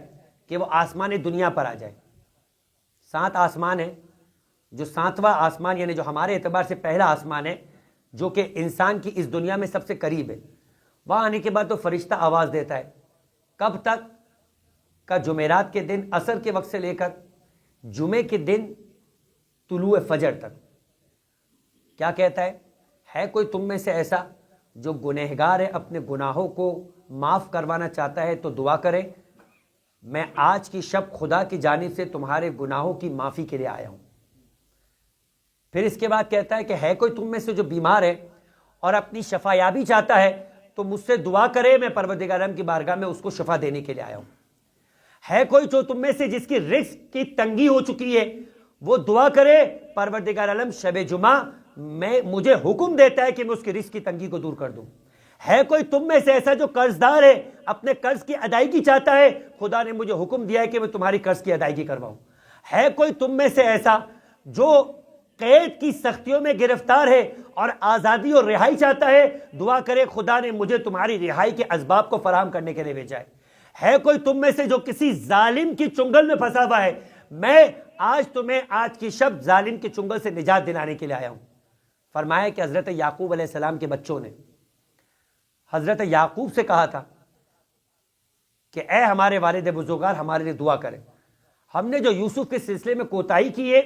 کہ وہ آسمان دنیا پر آ جائے۔ 7 آسمان ہیں، جو 7واں آسمان یعنی جو ہمارے اعتبار سے پہلا آسمان ہے، جو کہ انسان کی اس دنیا میں سب سے قریب ہے، وہاں آنے کے بعد تو فرشتہ آواز دیتا ہے۔ کب تک؟ کا جمعرات کے دن عصر کے وقت سے لے کر جمعے کے دن طلوع فجر تک۔ کیا کہتا ہے کوئی تم میں سے ایسا جو گنہگار ہے، اپنے گناہوں کو معاف کروانا چاہتا ہے تو دعا کرے، میں آج کی شب خدا کی جانب سے تمہارے گناہوں کی معافی کے لیے آیا ہوں۔ پھر اس کے بعد کہتا ہے کہ ہے کوئی تم میں سے جو بیمار ہے اور اپنی شفا یابی چاہتا ہے تو مجھ سے دعا کرے، میں پروردگار عالم کی بارگاہ میں اس کو شفا دینے کے لیے آیا ہوں۔ ہے کوئی جو تم میں سے جس کی رزق کی تنگی ہو چکی ہے، وہ دعا کرے، پروردگار عالم شب جمعہ مجھے حکم دیتا ہے کہ میں اس کی رزق کی تنگی کو دور کر دوں۔ ہے کوئی تم میں سے ایسا جو قرض دار ہے، اپنے قرض کی ادائیگی چاہتا ہے، خدا نے مجھے حکم دیا ہے کہ میں تمہاری قرض کی ادائیگی کرواؤں۔ ہے کوئی تم میں سے ایسا جو قید کی سختیوں میں گرفتار ہے اور آزادی اور رہائی چاہتا ہے، دعا کرے خدا نے مجھے تمہاری رہائی کے اسباب کو فراہم کرنے کے لیے بھیجا ہے کوئی تم میں سے جو کسی ظالم کی چنگل میں پھنسا ہوا ہے، میں آج تمہیں آج کی شب ظالم کی چنگل سے نجات دلانے کے لیے آیا ہوں۔ فرمایا کہ حضرت یعقوب علیہ السلام کے بچوں نے حضرت یعقوب سے کہا تھا کہ اے ہمارے والد بزرگوار ہمارے لیے دعا کریں، ہم نے جو یوسف کے سلسلے میں کوتاہی کی ہے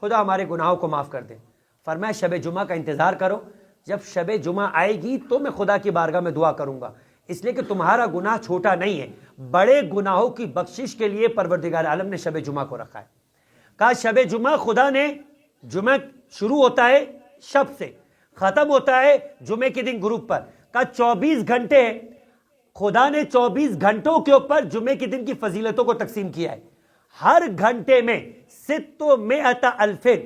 خدا ہمارے گناہوں کو معاف کر دے۔ فرمایا شب جمعہ کا انتظار کرو، جب شب جمعہ آئے گی تو میں خدا کی بارگاہ میں دعا کروں گا، اس لیے کہ تمہارا گناہ چھوٹا نہیں ہے، بڑے گناہوں کی بخشش کے لیے پروردگار عالم نے شب جمعہ کو رکھا ہے۔ کہا شب جمعہ خدا نے، جمعہ شروع ہوتا ہے شب سے، ختم ہوتا ہے جمعے کے دن غروب پر، کہا 24 گھنٹے خدا نے 24 گھنٹوں کے اوپر جمعے کے دن کی فضیلتوں کو تقسیم کیا ہے۔ ہر گھنٹے میں 600,000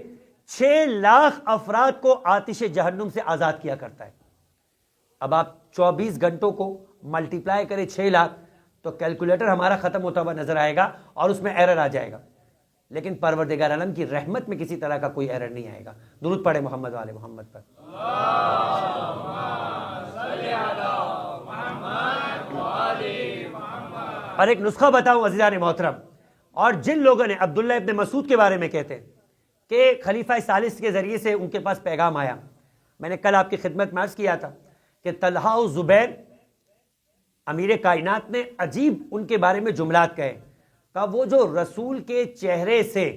6 لاکھ افراد کو آتش جہنم سے آزاد کیا کرتا ہے۔ اب آپ 24 گھنٹوں کو ملٹیپلائی کریں 6 لاکھ تو کیلکولیٹر ہمارا ختم ہوتا ہوا نظر آئے گا اور اس میں ایرر آ جائے گا، لیکن پروردگار عالم کی رحمت میں کسی طرح کا کوئی ایرر نہیں آئے گا۔ درود پڑھے محمد والے محمد پر۔ اور ایک نسخہ بتاؤں عزیزان محترم، اور جن لوگوں نے عبداللہ ابن مسعود کے بارے میں کہتے ہیں کہ خلیفہ ثالث کے ذریعے سے ان کے پاس پیغام آیا، میں نے کل آپ کی خدمت میں عرض کیا تھا کہ طلحہ و زبیر امیر کائنات نے عجیب ان کے بارے میں جملات کہے، کہا وہ جو رسول کے چہرے سے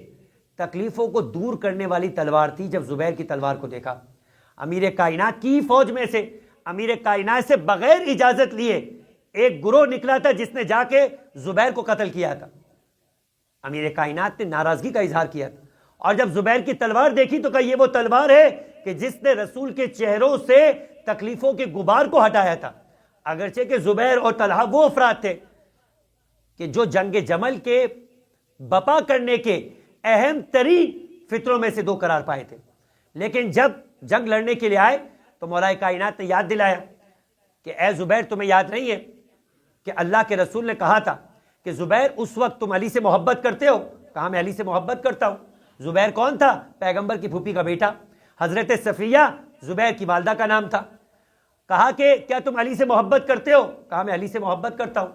تکلیفوں کو دور کرنے والی تلوار تھی۔ جب زبیر کی تلوار کو دیکھا، امیر کائنات کی فوج میں سے، امیر کائنات سے بغیر اجازت لیے ایک گروہ نکلا تھا جس نے جا کے زبیر کو قتل کیا تھا۔ امیر کائنات نے ناراضگی کا اظہار کیا تھا، اور جب زبیر کی تلوار دیکھی تو کہا یہ وہ تلوار ہے کہ جس نے رسول کے چہروں سے تکلیفوں کے غبار کو ہٹایا تھا۔ اگرچہ کہ زبیر اور طلحہ وہ افراد تھے کہ جو جنگ جمل کے بپا کرنے کے اہم ترین فطروں میں سے 2 قرار پائے تھے، لیکن جب جنگ لڑنے کے لیے آئے تو مولا کائنات نے یاد دلایا کہ اے زبیر تمہیں یاد نہیں ہے کہ اللہ کے رسول نے کہا تھا کہ زبیر اس وقت تم علی سے محبت کرتے ہو؟ کہا میں علی سے محبت کرتا ہوں۔ زبیر کون تھا؟ پیغمبر کی پھوپھی کا بیٹا، حضرت صفیہ زبیر کی والدہ کا نام تھا۔ کہا کہ کیا تم علی سے محبت کرتے ہو؟ کہا میں علی سے محبت کرتا ہوں۔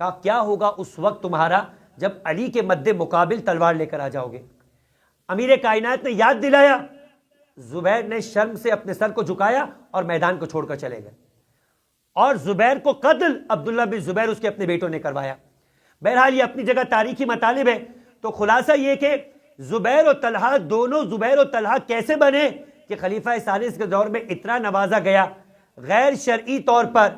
کہا کیا ہوگا اس وقت تمہارا جب علی کے مد مقابل تلوار لے کر آ جاؤ گے؟ امیر کائنات نے یاد دلایا، زبیر نے شرم سے اپنے سر کو جھکایا اور میدان کو چھوڑ کر چلے گئے۔ اور زبیر کو قتل عبداللہ بن زبیر اس کے اپنے بیٹوں نے کروایا۔ بہرحال یہ اپنی جگہ تاریخی مطالب ہے۔ تو خلاصہ یہ کہ زبیر و طلحہ دونوں، زبیر و طلحہ کیسے بنے کہ خلیفہ ثالث کے دور میں اتنا نوازا گیا، غیر شرعی طور پر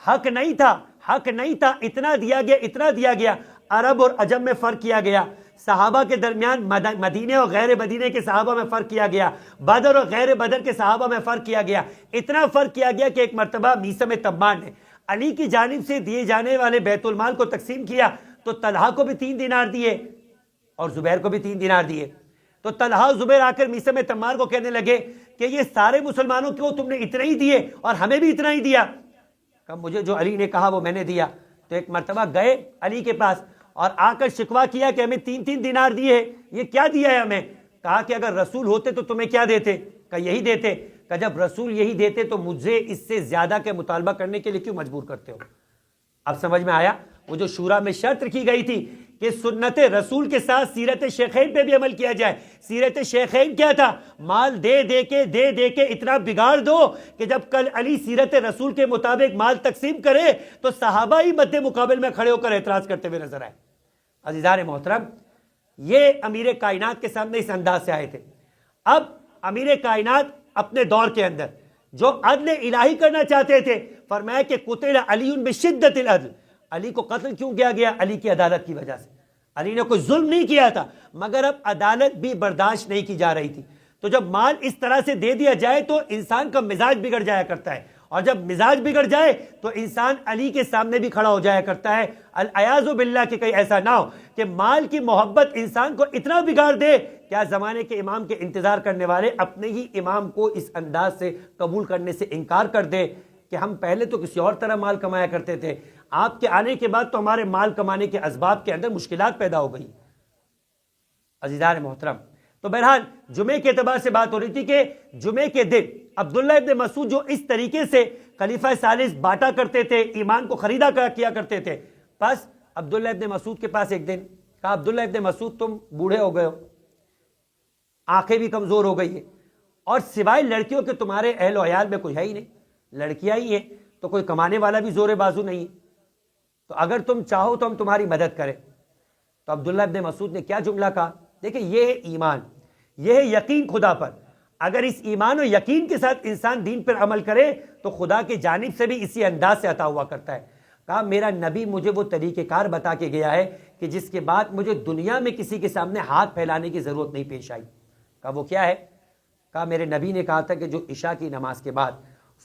حق نہیں تھا، اتنا دیا گیا، عرب اور عجم میں فرق کیا گیا، صحابہ کے درمیان مدینے اور غیر مدینے کے صحابہ میں فرق کیا گیا، بدر اور غیر بدر کے صحابہ میں فرق کیا گیا، اتنا فرق کیا گیا کہ ایک مرتبہ میثم تبان نے علی کی جانب سے دیے جانے والے بیت المال کو تقسیم کیا تو طلحہ کو بھی 3 دینار دیے اور زبیر کو بھی 3 دینار دیے۔ تو طلحہ اور زبیر آ کر میثم تمار کو کہنے لگے کہ یہ سارے مسلمانوں کو تم نے اتنا ہی دیے اور ہمیں بھی اتنا ہی دیا۔ کہ مجھے جو علی نے کہا وہ میں نے دیا۔ تو ایک مرتبہ گئے علی کے پاس اور آ کر شکوہ کیا کہ ہمیں 3 دینار دیے، یہ کیا دیا ہے ہمیں؟ کہا کہ اگر رسول ہوتے تو تمہیں کیا دیتے؟ کہ یہی دیتے۔ کہ جب رسول یہی دیتے تو مجھے اس سے زیادہ کے مطالبہ کرنے کے لیے کیوں مجبور کرتے ہو؟ اب سمجھ میں آیا؟ وہ جو شورا میں شرط رکھی گئی تھی کہ سنت رسول کے ساتھ سیرت شیخین پہ بھی عمل کیا جائے۔ سیرت شیخین کیا تھا؟ مال دے کے اتنا بگاڑ دو کہ جب کل علی سیرت رسول کے مطابق مال تقسیم کرے تو صحابہ ہی مد مقابل میں کھڑے ہو کر اعتراض کرتے ہوئے نظر آئے۔ عزیزان محترم، یہ امیر کائنات کے سامنے اس انداز سے آئے تھے۔ اب امیر کائنات اپنے دور کے اندر جو عدل الہی کرنا چاہتے تھے، فرمایا کہ قتل علی بشدت العدل، علی کو قتل کیوں کیا گیا؟ علی کی عدالت کی وجہ سے۔ علی نے کوئی ظلم نہیں کیا تھا، مگر اب عدالت بھی برداشت نہیں کی جا رہی تھی۔ تو جب مال اس طرح سے دے دیا جائے تو انسان کا مزاج بگڑ جایا کرتا ہے، اور جب مزاج بگڑ جائے تو انسان علی کے سامنے بھی کھڑا ہو جایا کرتا ہے۔ العیاذ باللہ کہ کہیں ایسا نہ ہو کہ مال کی محبت انسان کو اتنا بگاڑ دے کیا زمانے کے امام کے انتظار کرنے والے اپنے ہی امام کو اس انداز سے قبول کرنے سے انکار کر دے کہ ہم پہلے تو کسی اور طرح مال کمایا کرتے تھے، آپ کے آنے کے بعد تو ہمارے مال کمانے کے اسباب کے اندر مشکلات پیدا ہو گئی۔ عزیزان محترم، تو بہرحال جمعے کے اعتبار سے بات ہو رہی تھی کہ جمعے کے دن عبداللہ ابن مسعود جو اس طریقے سے خلیفہ ثالث بانٹا کرتے تھے، ایمان کو خریدا کیا کرتے تھے، بس عبداللہ ابن مسعود کے پاس ایک دن کہا عبداللہ ابن مسعود تم بوڑھے ہو گئے ہو، آنکھیں بھی کمزور ہو گئی ہے، اور سوائے لڑکیوں کے تمہارے اہل و عیال میں کوئی ہے ہی نہیں، لڑکیاں ہی ہیں تو کوئی کمانے والا بھی زور بازو نہیں ہے، تو اگر تم چاہو تو ہم تمہاری مدد کریں۔ تو عبداللہ ابن مسعود نے کیا جملہ کہا؟ دیکھیں یہ ہے ایمان، یہ ہے یقین خدا پر۔ اگر اس ایمان و یقین کے ساتھ انسان دین پر عمل کرے تو خدا کی جانب سے بھی اسی انداز سے عطا ہوا کرتا ہے۔ کہا میرا نبی مجھے وہ طریقہ کار بتا کے گیا ہے کہ جس کے بعد مجھے دنیا میں کسی کے سامنے ہاتھ پھیلانے کی ضرورت نہیں پیش آئی۔ کہا وہ کیا ہے؟ کہا میرے نبی نے کہا تھا کہ جو عشاء کی نماز کے بعد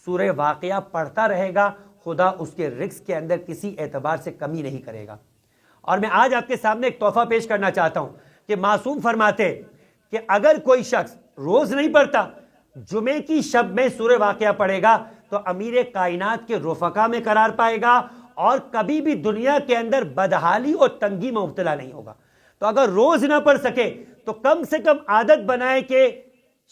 سورہ واقعہ پڑھتا رہے گا خدا اس کے رزق کے اندر کسی اعتبار سے کمی نہیں کرے گا۔ اور میں آج آپ کے سامنے ایک تحفہ پیش کرنا چاہتا ہوں کہ معصوم فرماتے کہ اگر کوئی شخص روز نہیں پڑھتا، جمعے کی شب میں سورہ واقعہ پڑھے گا تو امیر کائنات کے رفقا میں قرار پائے گا اور کبھی بھی دنیا کے اندر بدحالی اور تنگی میں مبتلا نہیں ہوگا۔ تو اگر روز نہ پڑھ سکے تو کم سے کم عادت بنائے کہ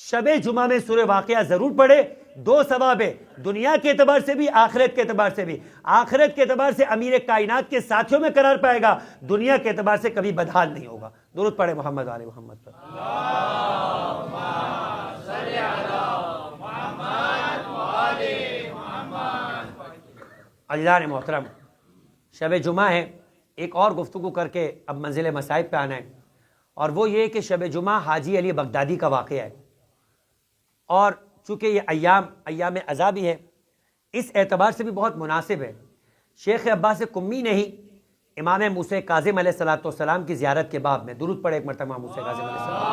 شب جمعہ میں سورہ واقعہ ضرور پڑھے۔ 2 ثواب ہے، دنیا کے اعتبار سے بھی، آخرت کے اعتبار سے بھی۔ آخرت کے اعتبار سے امیر کائنات کے ساتھیوں میں قرار پائے گا، دنیا کے اعتبار سے کبھی بدحال نہیں ہوگا۔ درود پڑھے محمد آل محمد پر۔ اللہم صلی علی محمد و آل محمد۔ عزیزان محترم، شب جمعہ ہے، ایک اور گفتگو کر کے اب منزل مصائب پہ آنا ہے، اور وہ یہ کہ شب جمعہ حاجی علی بغدادی کا واقعہ ہے، اور چونکہ یہ ایام عزا بھی ہے، اس اعتبار سے بھی بہت مناسب ہے۔ شیخ عباس قمی نے ہی امام موسیٰ کاظم علیہ السلام کی زیارت کے باب میں، درود پڑھے ایک مرتبہ موسیٰ کاظم علیہ السلام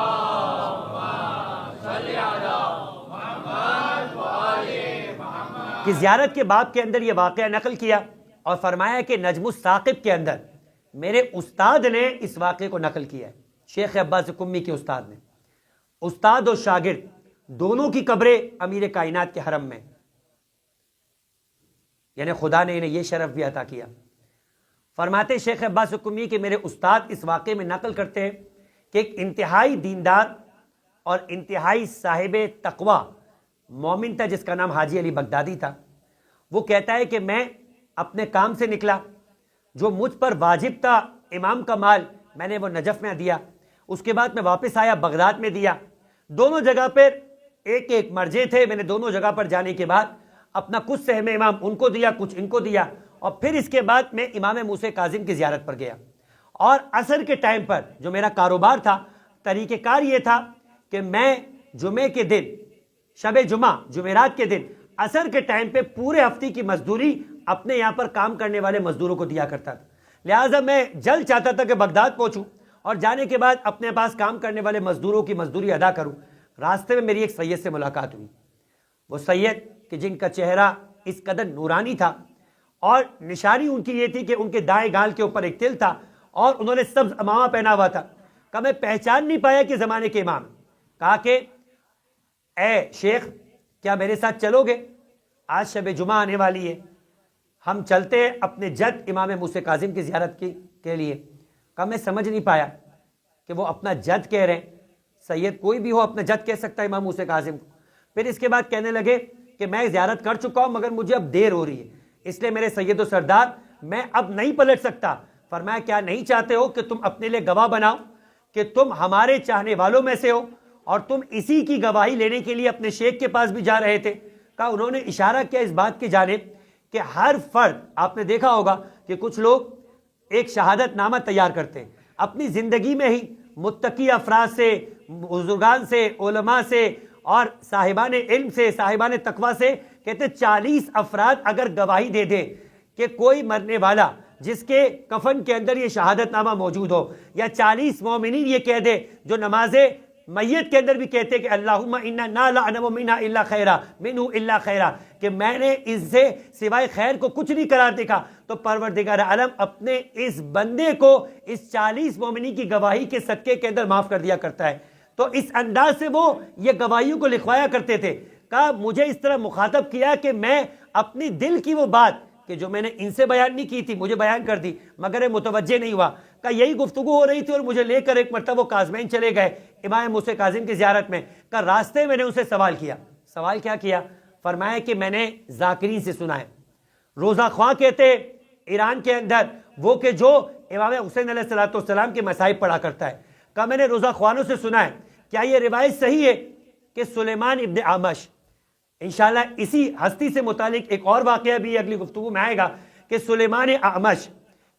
کی زیارت کے باب کے اندر یہ واقعہ نقل کیا اور فرمایا کہ نجم الثاقب کے اندر میرے استاد نے اس واقعے کو نقل کیا ہے۔ شیخ عباس قمی کے استاد نے، استاد اور شاگرد دونوں کی قبریں امیر کائنات کے حرم میں، یعنی خدا نے انہیں یہ شرف بھی عطا کیا۔ فرماتے شیخ عباس قمی کہ میرے استاد اس واقعے میں نقل کرتے ہیں کہ ایک انتہائی دیندار اور انتہائی صاحب تقوی مومن تھا جس کا نام حاجی علی بغدادی تھا۔ وہ کہتا ہے کہ میں اپنے کام سے نکلا، جو مجھ پر واجب تھا امام کا مال میں نے وہ نجف میں دیا، اس کے بعد میں واپس آیا بغداد میں دیا۔ دونوں جگہ پر ایک ایک مرجے تھے، میں نے دونوں جگہ پر جانے کے بعد اپنا کچھ سہم امام ان کو دیا، کچھ ان کو دیا، اور پھر اس کے بعد میں امام موسیٰ کاظم کی زیارت پر گیا۔ اور عصر کے ٹائم پر جو میرا کاروبار تھا، طریقہ کار یہ تھا کہ میں جمعے کے دن، شب جمعہ جمعرات کے دن عصر کے ٹائم پہ پورے ہفتے کی مزدوری اپنے یہاں پر کام کرنے والے مزدوروں کو دیا کرتا تھا۔ لہٰذا میں جلد چاہتا تھا کہ بغداد پہنچوں اور جانے کے بعد اپنے پاس کام کرنے والے مزدوروں کی مزدوری ادا کروں۔ راستے میں میری ایک سید سے ملاقات ہوئی، وہ سید کہ جن کا چہرہ اس قدر نورانی تھا اور نشانی ان کی یہ تھی کہ ان کے دائیں گال کے اوپر ایک تل تھا اور انہوں نے سبز امامہ پہنا ہوا تھا۔ کہ میں پہچان نہیں پایا کہ زمانے کے امام۔ کہا کہ اے شیخ کیا میرے ساتھ چلو گے؟ آج شب جمعہ آنے والی ہے، ہم چلتے ہیں اپنے جد امام موسیٰ کاظم کی زیارت کے لیے۔ کہا میں سمجھ نہیں پایا کہ وہ اپنا جد کہہ رہے ہیں۔ سید کوئی بھی ہو اپنا جد کہہ سکتا ہے امام موسیٰ کاظم کو۔ پھر اس کے بعد کہنے لگے کہ میں زیارت کر چکا ہوں مگر مجھے اب دیر ہو رہی ہے، اس لیے میرے سید و سردار میں اب نہیں پلٹ سکتا۔ فرمایا کیا نہیں چاہتے ہو کہ تم اپنے لیے گواہ بناؤ کہ تم ہمارے چاہنے والوں میں سے ہو اور تم اسی کی گواہی لینے کے لیے اپنے شیخ کے پاس بھی جا رہے تھے؟ کہا انہوں نے اشارہ کیا اس بات کی جانب کہ ہر فرد، آپ نے دیکھا ہوگا کہ کچھ لوگ ایک شہادت نامہ تیار کرتے ہیں اپنی زندگی میں ہی، متقی افراد سے، بزرگان سے، علماء سے اور صاحبان علم سے، صاحبان تقوی سے، کہتے ہیں 40 افراد اگر گواہی دے دے کہ کوئی مرنے والا جس کے کفن کے اندر یہ شہادت نامہ موجود ہو، یا 40 مومنین یہ کہہ دے جو نماز میت کے اندر بھی کہتے کہ اللہم انا لا نعلم منہ الا خیرا منہ الا خیرا، کہ میں نے اس سے سوائے خیر کو کچھ نہیں قرار دیکھا، تو پروردگار عالم اپنے اس بندے کو اس 40 مومنین کی گواہی کے صدقے کے اندر معاف کر دیا کرتا ہے۔ تو اس انداز سے وہ یہ گواہیوں کو لکھوایا کرتے تھے۔ کہا مجھے اس طرح مخاطب کیا کہ میں اپنی دل کی وہ بات کہ جو میں نے ان سے بیان نہیں کی تھی مجھے بیان کر دی، مگر یہ متوجہ نہیں ہوا۔ کہ یہی گفتگو ہو رہی تھی اور مجھے لے کر ایک مرتبہ وہ کاظمین چلے گئے امام موسیٰ کاظم کی زیارت میں۔ کہ راستے میں نے ان سے سوال کیا۔ سوال کیا کیا؟ فرمایا کہ میں نے ذاکرین سے سنا ہے، روزہ خواں کہتے ایران کے اندر وہ کہ جو امام حسین علیہ السلام کے مصائب پڑھا کرتا ہے۔ کہ میں نے روزہ خوانوں سے سنا ہے، کیا یہ روایت صحیح ہے کہ سلیمان ابن اعمش، انشاءاللہ اسی ہستی سے متعلق ایک اور واقعہ بھی اگلی گفتگو میں آئے گا کہ سلیمان اعمش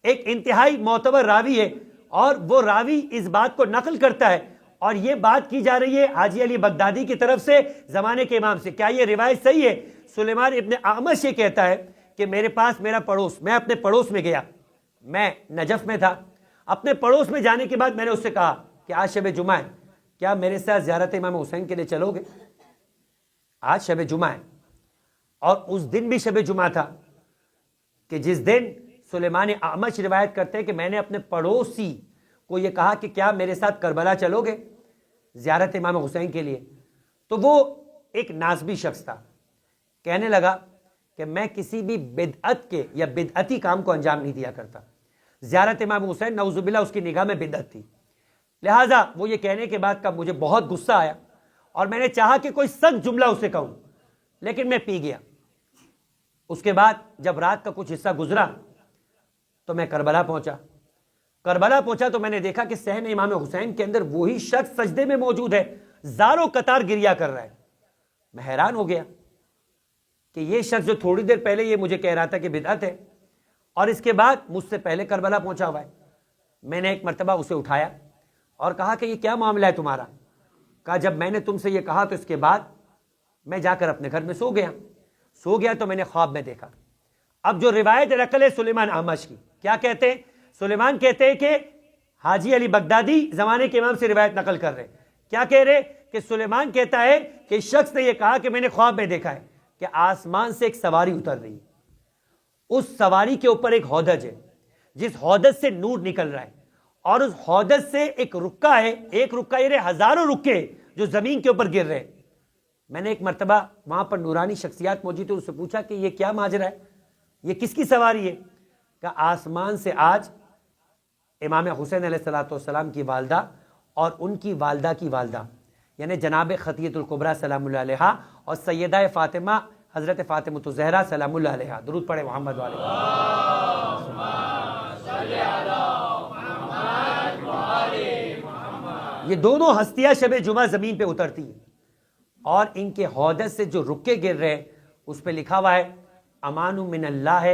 ایک انتہائی معتبر راوی ہے اور وہ راوی اس بات کو نقل کرتا ہے، اور یہ بات کی جا رہی ہے حاجی علی بغدادی کی طرف سے زمانے کے امام سے۔ کیا یہ روایت صحیح ہے؟ سلیمان ابن اعمش یہ کہتا ہے کہ میرے پاس میرا پڑوس، میں اپنے پڑوس میں گیا، میں نجف میں تھا، اپنے پڑوس میں جانے کے بعد میں نے اس سے کہا کہ آج شب جمعہ ہے، کیا میرے ساتھ زیارت امام حسین کے لیے چلو گے؟ آج شب جمعہ ہے، اور اس دن بھی شب جمعہ تھا کہ جس دن سلیمان اعمش روایت کرتے ہیں کہ میں نے اپنے پڑوسی کو یہ کہا کہ کیا میرے ساتھ کربلا چلو گے زیارت امام حسین کے لیے؟ تو وہ ایک ناسبی شخص تھا، کہنے لگا کہ میں کسی بھی بدعت کے یا بدعتی کام کو انجام نہیں دیا کرتا۔ زیارت امام حسین نعوذ باللہ اس کی نگاہ میں بدعت تھی، لہٰذا وہ یہ کہنے کے بعد کا مجھے بہت غصہ آیا اور میں نے چاہا کہ کوئی سخت جملہ اسے کہوں، لیکن میں پی گیا۔ اس کے بعد جب رات کا کچھ حصہ گزرا تو میں کربلا پہنچا۔ کربلا پہنچا تو میں نے دیکھا کہ صحن امام حسین کے اندر وہی شخص سجدے میں موجود ہے، زاروں قطار گریا کر رہا ہے۔ میں حیران ہو گیا کہ یہ شخص جو تھوڑی دیر پہلے یہ مجھے کہہ رہا تھا کہ بدعت ہے، اور اس کے بعد مجھ سے پہلے کربلا پہنچا ہوا ہے۔ میں نے ایک مرتبہ اسے اٹھایا اور کہا کہ یہ کیا معاملہ ہے تمہارا؟ کہا جب میں نے تم سے یہ کہا تو اس کے بعد میں جا کر اپنے گھر میں سو گیا تو میں نے خواب میں دیکھا۔ اب جو روایت نقل ہے سلیمان اعمش کی، کیا کہتے ہیں؟ سلیمان کہتے ہیں کہ حاجی علی بغدادی زمانے کے امام سے روایت نقل کر رہے، کیا کہہ رہے کہ سلیمان کہتا ہے کہ شخص نے یہ کہا کہ میں نے خواب میں دیکھا ہے کہ آسمان سے ایک سواری اتر رہی ہے، اس سواری کے اوپر ایک ہودج ہے، جس ہودج سے نور نکل رہا ہے، اور اس ہودج سے ایک رکا ہے، ایک رکا یہ ہزاروں رکے جو زمین کے اوپر گر رہے۔ میں نے ایک مرتبہ وہاں پر نورانی شخصیات موجود تھے، اس سے پوچھا کہ یہ کیا ماجرا ہے، یہ کس کی سواری ہے؟ کہ آسمان سے آج امام حسین علیہ السلام کی والدہ اور ان کی والدہ کی والدہ یعنی جناب خطیۃ الکبریٰ سلام اللہ علیہا اور سیدہ فاطمہ حضرت فاطمہ الزہرا سلام اللہ علیہا، درود پڑھے محمد والے، یہ دونوں ہستیاں شب جمعہ زمین پہ اترتی ہیں، اور ان کے ہودج سے جو رکے گر رہے ہیں اس پہ لکھا ہوا ہے امان من اللہ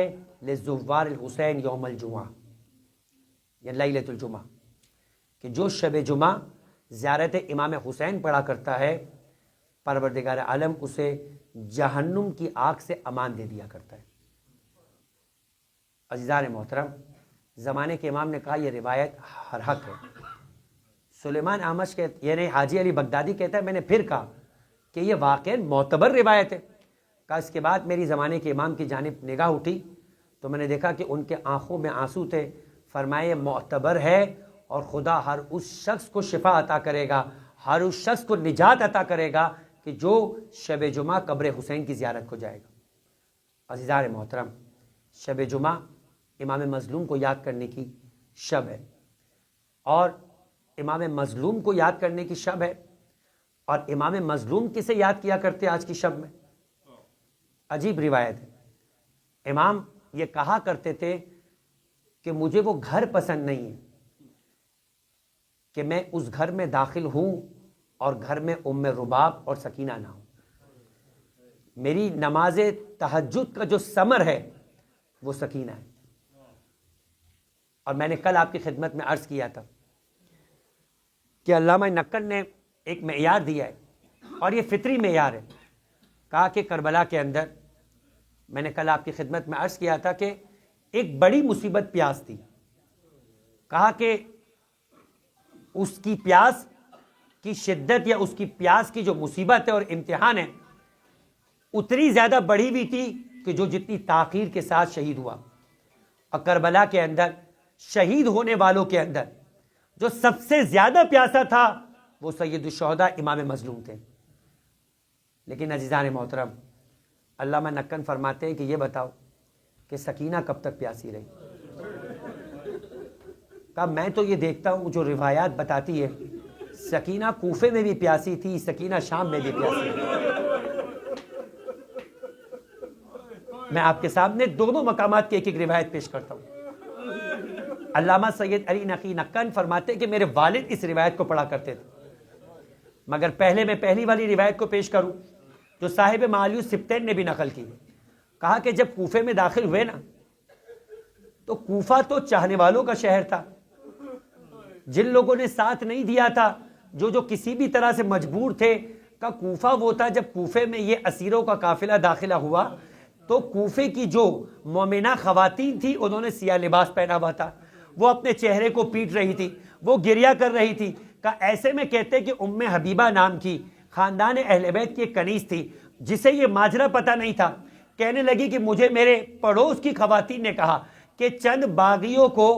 لزوار الحسین یوم الجمعہ یا لیلۃ الجمعہ، کہ جو شب جمعہ زیارت امام حسین پڑھا کرتا ہے پروردگار عالم اسے جہنم کی آگ سے امان دے دیا کرتا ہے۔ عزیزان محترم، زمانے کے امام نے کہا یہ روایت ہر حق ہے۔ سلیمان اعمش یعنی حاجی علی بغدادی کہتا ہے میں نے پھر کہا کہ یہ واقعاً معتبر روایت ہے۔ کہا اس کے بعد میری زمانے کے امام کی جانب نگاہ اٹھی تو میں نے دیکھا کہ ان کے آنکھوں میں آنسو تھے۔ فرمائے یہ معتبر ہے اور خدا ہر اس شخص کو شفا عطا کرے گا، ہر اس شخص کو نجات عطا کرے گا کہ جو شب جمعہ قبر حسین کی زیارت کو جائے گا۔ عزیزان محترم، شب جمعہ امام مظلوم کو یاد کرنے کی شب ہے، اور امام مظلوم کو یاد کرنے کی شب ہے۔ اور امام مظلوم کسے یاد کیا کرتے آج کی شب میں؟ عجیب روایت ہے۔ امام یہ کہا کرتے تھے کہ مجھے وہ گھر پسند نہیں ہے کہ میں اس گھر میں داخل ہوں اور گھر میں ام رباب اور سکینہ نہ ہوں۔ میری نماز تہجد کا جو ثمر ہے وہ سکینہ ہے۔ اور میں نے کل آپ کی خدمت میں عرض کیا تھا کہ علامہ نقل نے ایک معیار دیا ہے اور یہ فطری معیار ہے۔ کہا کہ کربلا کے اندر، میں نے کل آپ کی خدمت میں عرض کیا تھا کہ ایک بڑی مصیبت پیاس تھی۔ کہا کہ اس کی پیاس کی شدت یا اس کی پیاس کی جو مصیبت ہے اور امتحان ہے اتنی زیادہ بڑھی ہوئی تھی کہ جو جتنی تاخیر کے ساتھ شہید ہوا۔ اور کربلا کے اندر شہید ہونے والوں کے اندر جو سب سے زیادہ پیاسا تھا وہ سید الشہداء امام مظلوم تھے۔ لیکن عزیزان محترم، علامہ نقل فرماتے ہیں کہ یہ بتاؤ کہ سکینہ کب تک پیاسی رہی؟ کہا میں تو یہ دیکھتا ہوں جو روایات بتاتی ہے سکینہ کوفے میں بھی پیاسی تھی، سکینہ شام میں بھی پیاسی تھی۔ میں آپ کے سامنے دونوں مقامات کی ایک ایک روایت پیش کرتا ہوں۔ علامہ سید علی نقی نقن فرماتے ہیں کہ میرے والد اس روایت کو پڑھا کرتے تھے، مگر پہلے میں پہلی والی روایت کو پیش کروں جو صاحب معالی السبتین نے بھی نقل کی۔ کہا کہ جب کوفے میں داخل ہوئے نا تو کوفہ تو چاہنے والوں کا شہر تھا، جن لوگوں نے ساتھ نہیں دیا تھا، جو کسی بھی طرح سے مجبور تھے، کا کوفہ وہ تھا۔ جب کوفے میں یہ اسیروں کا قافلہ داخلہ ہوا تو کوفے کی جو مومنہ خواتین تھی انہوں نے سیاہ لباس پہنا ہوا تھا، وہ اپنے چہرے کو پیٹ رہی تھی، وہ گریہ کر رہی تھی۔ کہ ایسے میں کہتے کہ ام حبیبہ نام کی خاندان اہل بیت کی ایک کنیز تھی جسے یہ ماجرا پتہ نہیں تھا، کہنے لگی کہ مجھے میرے پڑوس کی خواتین نے کہا کہ چند باغیوں کو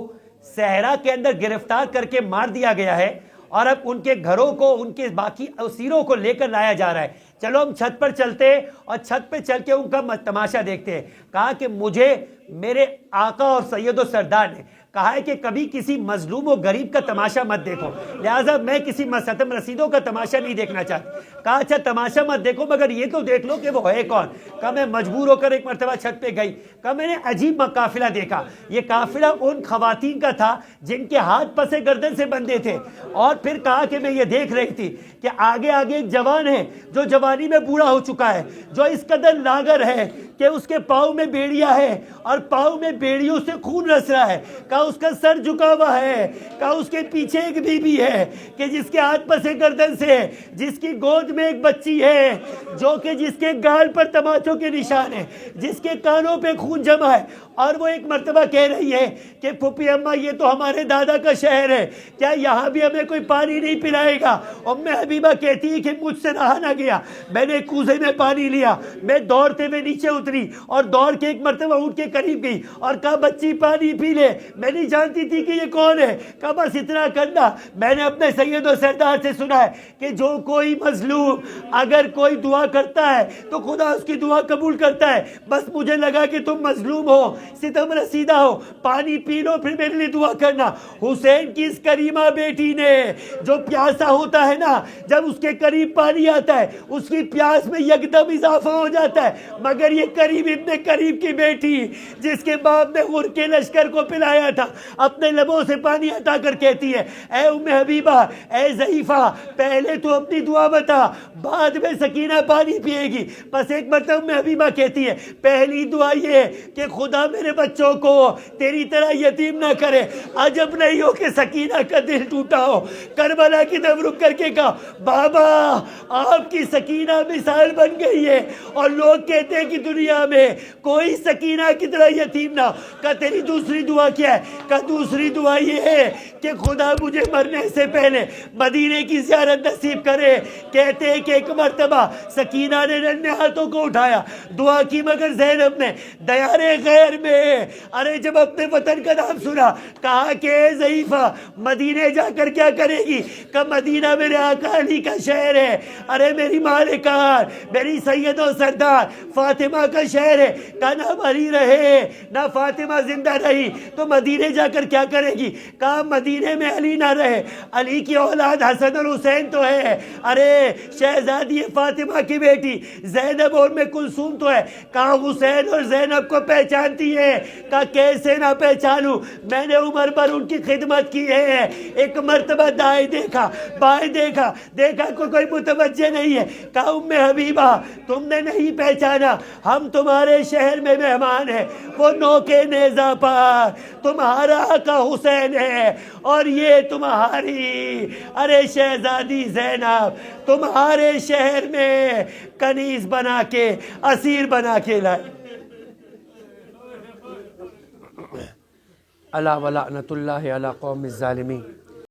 صحرا کے اندر گرفتار کر کے مار دیا گیا ہے اور اب ان کے گھروں کو، ان کے باقی اسیروں کو لے کر لایا جا رہا ہے، چلو ہم چھت پر چلتے اور چھت پہ چل کے ان کا تماشا دیکھتے ہیں۔ کہا کہ مجھے میرے آقا اور سید و سردار نے کہا ہے کہ کبھی کسی مظلوم و غریب کا تماشا مت دیکھو، لہٰذا میں کسی مستم رسیدوں کا تماشا نہیں دیکھنا چاہتی۔ کہا اچھا تماشا مت دیکھو مگر یہ تو دیکھ لو کہ وہ ہے کون۔ کہا میں مجبور ہو کر ایک مرتبہ چھت پہ گئی، کہا میں نے عجیب قافلہ دیکھا، یہ قافلہ ان خواتین کا تھا جن کے ہاتھ پسے گردن سے بندھے تھے، اور پھر کہا کہ میں یہ دیکھ رہی تھی کہ آگے آگے ایک جوان ہے جو جوانی میں بوڑھا ہو چکا ہے، جو اس قدر لاغر ہے کہ اس کے پاؤں میں بیڑیاں ہے اور پاؤں میں بیڑیوں سے خون رس رہا ہے۔ کہا اس کا سر جھکا ہوا ہے، کہا اس کے پیچھے ایک بیوی ہے کہ جس کے ہاتھ پسے گردن سے، جس کی گود میں ایک بچی ہے، جو کہ جس کے گال پر تماچوں کے نشان ہیں، جس کے کانوں پہ خون جمع ہے، اور وہ ایک مرتبہ کہہ رہی ہے کہ پھوپھی اماں یہ تو ہمارے دادا کا شہر ہے، کیا یہاں بھی ہمیں کوئی پانی نہیں پلائے گا؟ ام حبیبہ کہتی ہے کہ مجھ سے رہا نہ گیا، میں نے کوزے میں پانی لیا، میں دوڑتے ہوئے نیچے اتری اور دوڑ کے ایک مرتبہ اٹھ کے قریب گئی اور کہا بچی پانی پی لے۔ میں نہیں جانتی تھی کہ یہ کون ہے۔ کہا بس اتنا کرنا، میں نے اپنے سید و سردار سے سنا ہے کہ جو کوئی مظلوم اگر کوئی دعا کرتا ہے تو خدا اس کی دعا قبول کرتا ہے، بس مجھے لگا کہ تم مظلوم ہو، ستم رسیدہ ہو، پانی پی لو پھر میرے لیے دعا کرنا۔ حسین کی اس کریمہ بیٹی نے، جو پیاسا ہوتا ہے نا، جب اس کے قریب پانی آتا ہے اس کی پیاس میں یکدم اضافہ ہو جاتا ہے، مگر یہ قریب ابن قریب کی بیٹی جس کے باپ نے غر کے لشکر کو پلایا تھا، اپنے لبوں سے پانی ہٹا کر کہتی ہے اے ام حبیبہ، اے ضعیفہ، پہلے تو اپنی دعا بتا، بعد میں سکینہ پانی پیے گی۔ بس ایک مرتبہ ام حبیبہ کہتی ہے پہلی دعا یہ ہے کہ خدا میرے بچوں کو تیری طرح یتیم نہ کرے۔ عجب نہیں ہو کہ سکینہ کا دل ٹوٹا ہو، کربلا کی طرف رک کر کے کہا بابا آپ کی سکینہ مثال بن گئی ہے، اور لوگ کہتے ہیں کہ دنیا میں کوئی سکینہ کی طرح یتیم نہ۔ کہا تیری دوسری دعا کیا ہے؟ کہا دوسری دعا یہ ہے کہ خدا مجھے مرنے سے پہلے مدینے کی زیارت نصیب کرے۔ کہتے ہیں کہ ایک مرتبہ سکینہ نے ننھے ہاتھوں کو اٹھایا، دعا کی، مگر زینب نے دیار غیر میں ارے جب اپنے وطن کا نام سنا کہا کہ اے ضعیفہ مدینے جا کر کیا کرے گی؟ کہ مدینہ میرے آقا علی کا شہر ہے، ارے میری مالکار، میری سید و سردار فاطمہ کا شہر ہے۔ کہا نہ علی رہے نہ فاطمہ زندہ رہی تو مدینے جا کر کیا کرے گی؟ کہا مدینے میں علی نہ رہے، علی کی اولاد حسن اور حسین تو ہے، ارے شہزادی فاطمہ کی بیٹی زینب اور میں کلثوم تو ہے۔ کہا حسین اور زینب کو پہچانتی ہے؟ کہا کیسے نہ پہچانوں، میں نے عمر پر ان کی خدمت کی ہے۔ ایک مرتبہ دائیں دیکھا بائیں دیکھا، دیکھا کوئی متوجہ نہیں ہے۔ کہا ام حبیبہ تم نے نہیں پہچانا، ہم تمہارے شہر میں مہمان ہیں، وہ نوکے نیزہ پر تمہارا آقا حسین ہے، اور یہ تمہاری ارے شہزادی زینب تمہارے شہر میں کنیز بنا کے اسیر بنا کے لائے۔ الا ولعنت اللہ علی قوم الظالمین۔